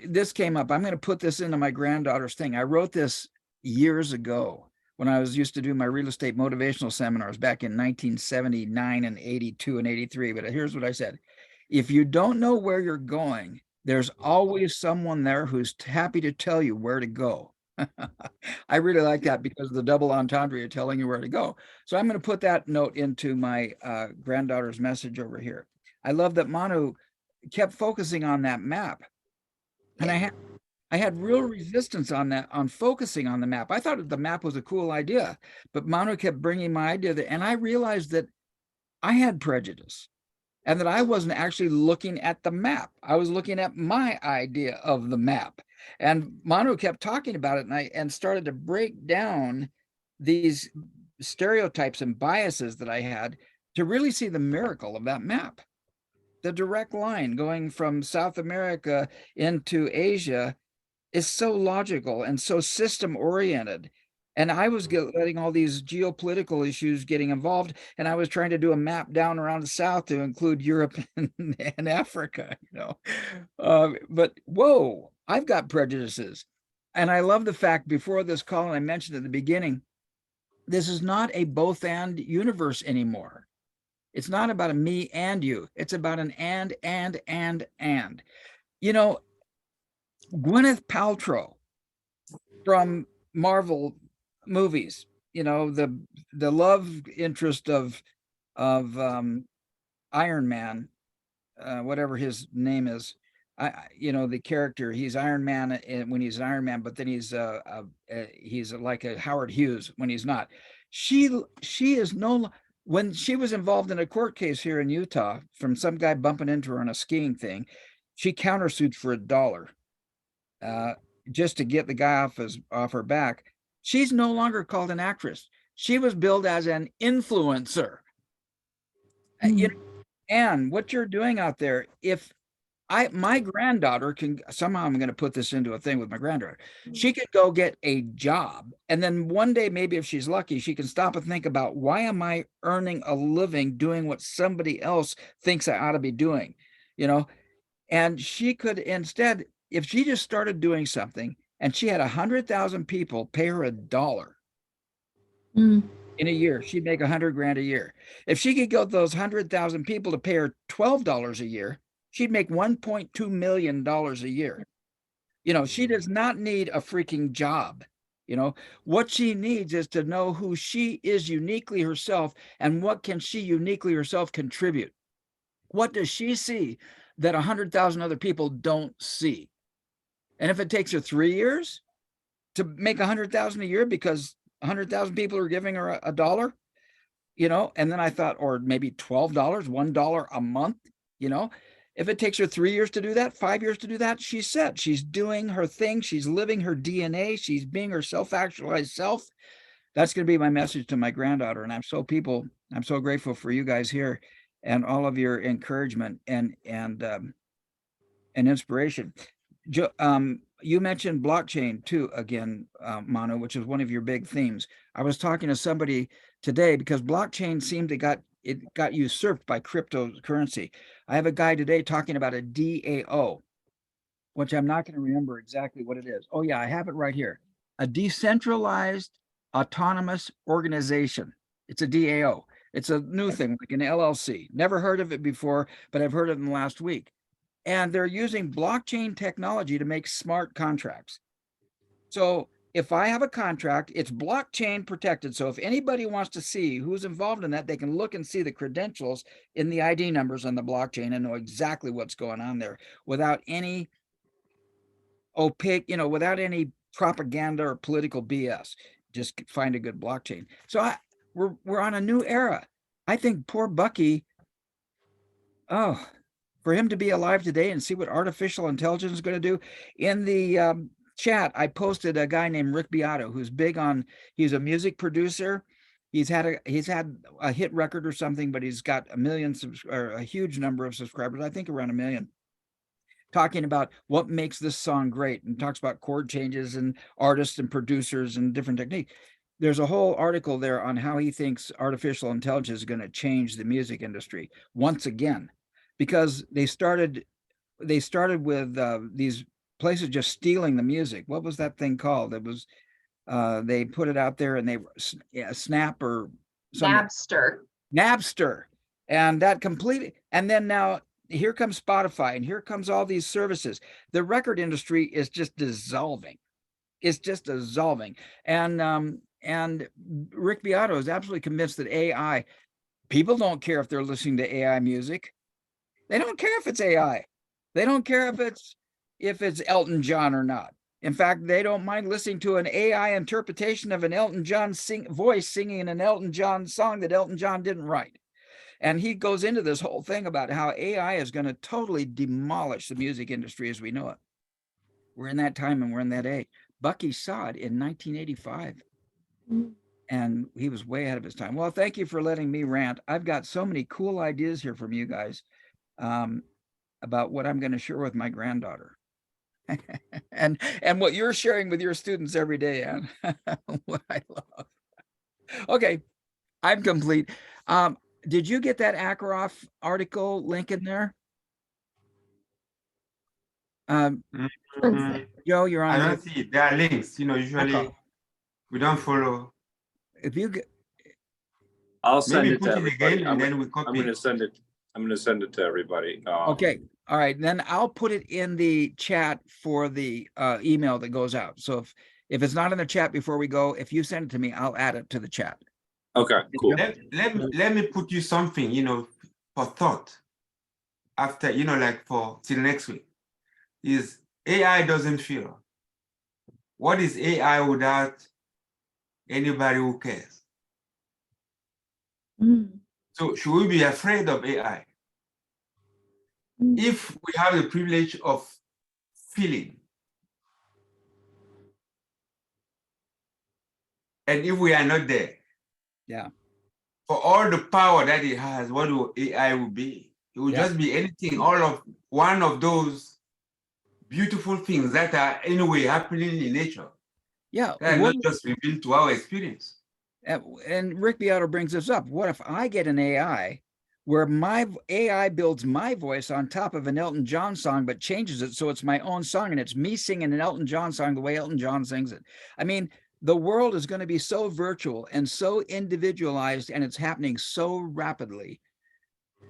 This came up. I'm going to put this into my granddaughter's thing. I wrote this years ago when I used to do my real estate motivational seminars back in 1979 and 82 and 83. But here's what I said. If you don't know where you're going, there's always someone there who's happy to tell you where to go. I really like that because of the double entendre, you're telling you where to go. So I'm going to put that note into my granddaughter's message over here. I love that Manu kept focusing on that map. And I had real resistance on that, on focusing on the map. I thought the map was a cool idea, but Manu kept bringing my idea and I realized that I had prejudice and that I wasn't actually looking at the map. I was looking at my idea of the map. And Manu kept talking about it and started to break down these stereotypes and biases that I had to really see the miracle of that map. The direct line going from South America into Asia is so logical and so system oriented. And I was letting all these geopolitical issues getting involved. And I was trying to do a map down around the South to include Europe and Africa, you know. But whoa, I've got prejudices. And I love the fact before this call, and I mentioned at the beginning, this is not a both and universe anymore. It's not about a me and you. It's about an and. You know, Gwyneth Paltrow from Marvel movies, you know, the love interest of Iron Man, whatever his name is. You know, the character, he's Iron Man when he's Iron Man, but then he's like a Howard Hughes when he's not. She is when she was involved in a court case here in Utah from some guy bumping into her on a skiing thing, she countersued for $1 just to get the guy off her back. She's no longer called an actress. She was billed as an influencer. You know, and what you're doing out there, if my granddaughter can somehow, I'm going to put this into a thing with my granddaughter. She could go get a job. And then one day, maybe if she's lucky, she can stop and think about, why am I earning a living doing what somebody else thinks I ought to be doing? You know, and she could instead, if she just started doing something and she had 100,000 people pay her $1 in a year, she'd make 100 grand a year. If she could get those 100,000 people to pay her $12 a year, she'd make $1.2 million a year. You know, she does not need a freaking job. You know, what she needs is to know who she is uniquely herself and what can she uniquely herself contribute. What does she see that 100,000 other people don't see? And if it takes her 3 years to make 100,000 a year because 100,000 people are giving her $1, you know, and then I thought, or maybe $12, $1 a month, you know, if it takes her 3 years to do that, 5 years to do that, she said she's doing her thing. She's living her DNA. She's being her self-actualized self. That's going to be my message to my granddaughter. And I'm so grateful for you guys here. and all of your encouragement and inspiration. You mentioned blockchain too, again, Manu, which is one of your big themes. I was talking to somebody today because blockchain seemed to got usurped by cryptocurrency. I have a guy today talking about a DAO, which I'm not going to remember exactly what it is. Oh yeah, I have it right here. A decentralized autonomous organization. It's a DAO. It's a new thing, like an LLC. Never heard of it before, but I've heard of it in the last week. And they're using blockchain technology to make smart contracts. So if I have a contract, it's blockchain protected. So if anybody wants to see who's involved in that, they can look and see the credentials in the ID numbers on the blockchain and know exactly what's going on there without any opaque, without any propaganda or political BS. Just find a good blockchain. So we're on a new era. I think poor Bucky, for him to be alive today and see what artificial intelligence is going to do. In the chat, I posted a guy named Rick Beato, who's big on, he's a music producer. He's had a hit record or something, but he's got a huge number of subscribers, I think around 1 million, talking about what makes this song great, and talks about chord changes and artists and producers and different techniques. There's a whole article there on how he thinks artificial intelligence is going to change the music industry once again, because they started with these places just stealing the music. What was that thing called? It was they put it out there and they Snap or something. Napster, and that completely. And then now here comes Spotify, and here comes all these services. The record industry is just dissolving. It's just dissolving. And Rick Beato is absolutely convinced that AI, people don't care if they're listening to AI music. They don't care if it's AI. They don't care if it's Elton John or not. In fact, they don't mind listening to an AI interpretation of an Elton John voice singing an Elton John song that Elton John didn't write. And he goes into this whole thing about how AI is going to totally demolish the music industry as we know it. We're in that time and we're in that age. Bucky saw it in 1985. And he was way ahead of his time. Well, thank you for letting me rant. I've got so many cool ideas here from you guys about what I'm going to share with my granddaughter. and what you're sharing with your students every day, Anne. What I love. Okay, I'm complete. Did you get that Akerhoff article link in there? Joe, you're on. I don't see it. There are links. Usually we don't follow. If you get, I'll send maybe it put to it everybody. again and then we I'm copy going to it. send it. I'm going to send it to everybody. Okay. All right. Then I'll put it in the chat for the email that goes out. So if it's not in the chat before we go, if you send it to me, I'll add it to the chat. Okay, cool. Let me put you something, for thought. After, like till next week. Is AI doesn't feel. What is AI without anybody who cares? So should we be afraid of AI? If we have the privilege of feeling, and if we are not there, yeah, for all the power that it has, what will AI will be? It will just be anything, one of those beautiful things that are anyway happening in nature. Yeah, that are not just revealed to our experience. And Rick Beato brings this up. What if I get an AI where my AI builds my voice on top of an Elton John song, but changes it so it's my own song, and it's me singing an Elton John song the way Elton John sings it? I mean, the world is going to be so virtual and so individualized, and it's happening so rapidly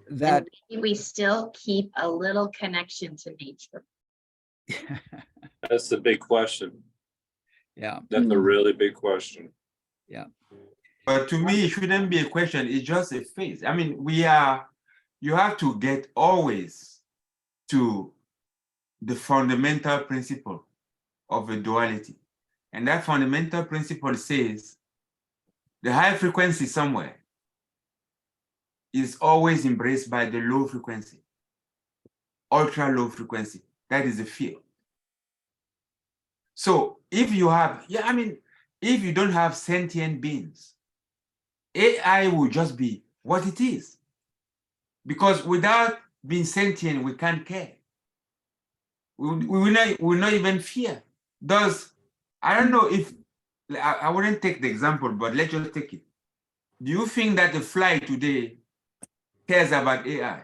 that we still keep a little connection to nature. That's the big question. Yeah. That's a really big question. Yeah. But to me, it shouldn't be a question. It's just a phase. I mean, you have to get always to the fundamental principle of a duality. And that fundamental principle says the high frequency somewhere is always embraced by the low frequency, ultra low frequency. That is the field. So if you have, if you don't have sentient beings, AI will just be what it is. Because without being sentient, we can't care. We will not even fear. Thus, I don't know if I wouldn't take the example, but let's just take it. Do you think that the fly today cares about AI?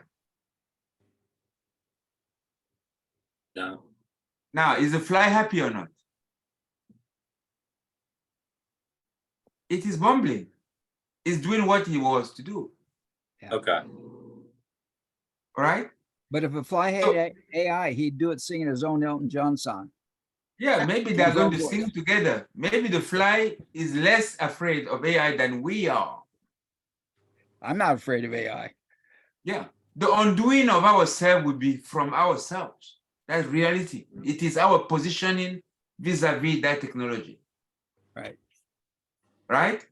No. Now, is the fly happy or not? It is bumbling. It's doing what he was to do. Okay. All right? But if a fly had AI, he'd do it singing his own Elton John song. Yeah, maybe they're His going own to voice. sing together. Maybe the fly is less afraid of AI than we are. I'm not afraid of AI. Yeah. The undoing of ourselves will be from ourselves. That's reality. It is our positioning vis-a-vis that technology. Right. Right?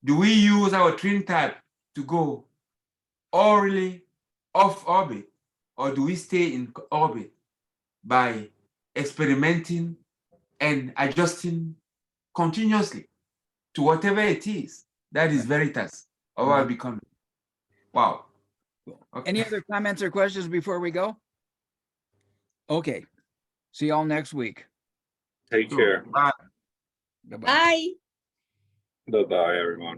Do we use our twin type to go orally off orbit, or do we stay in orbit by experimenting and adjusting continuously to whatever it is that is veritas of our becoming? Wow. Okay. Any other comments or questions before we go? Okay. See y'all next week. Take care. Bye. Bye-bye. Bye. Bye-bye, everyone.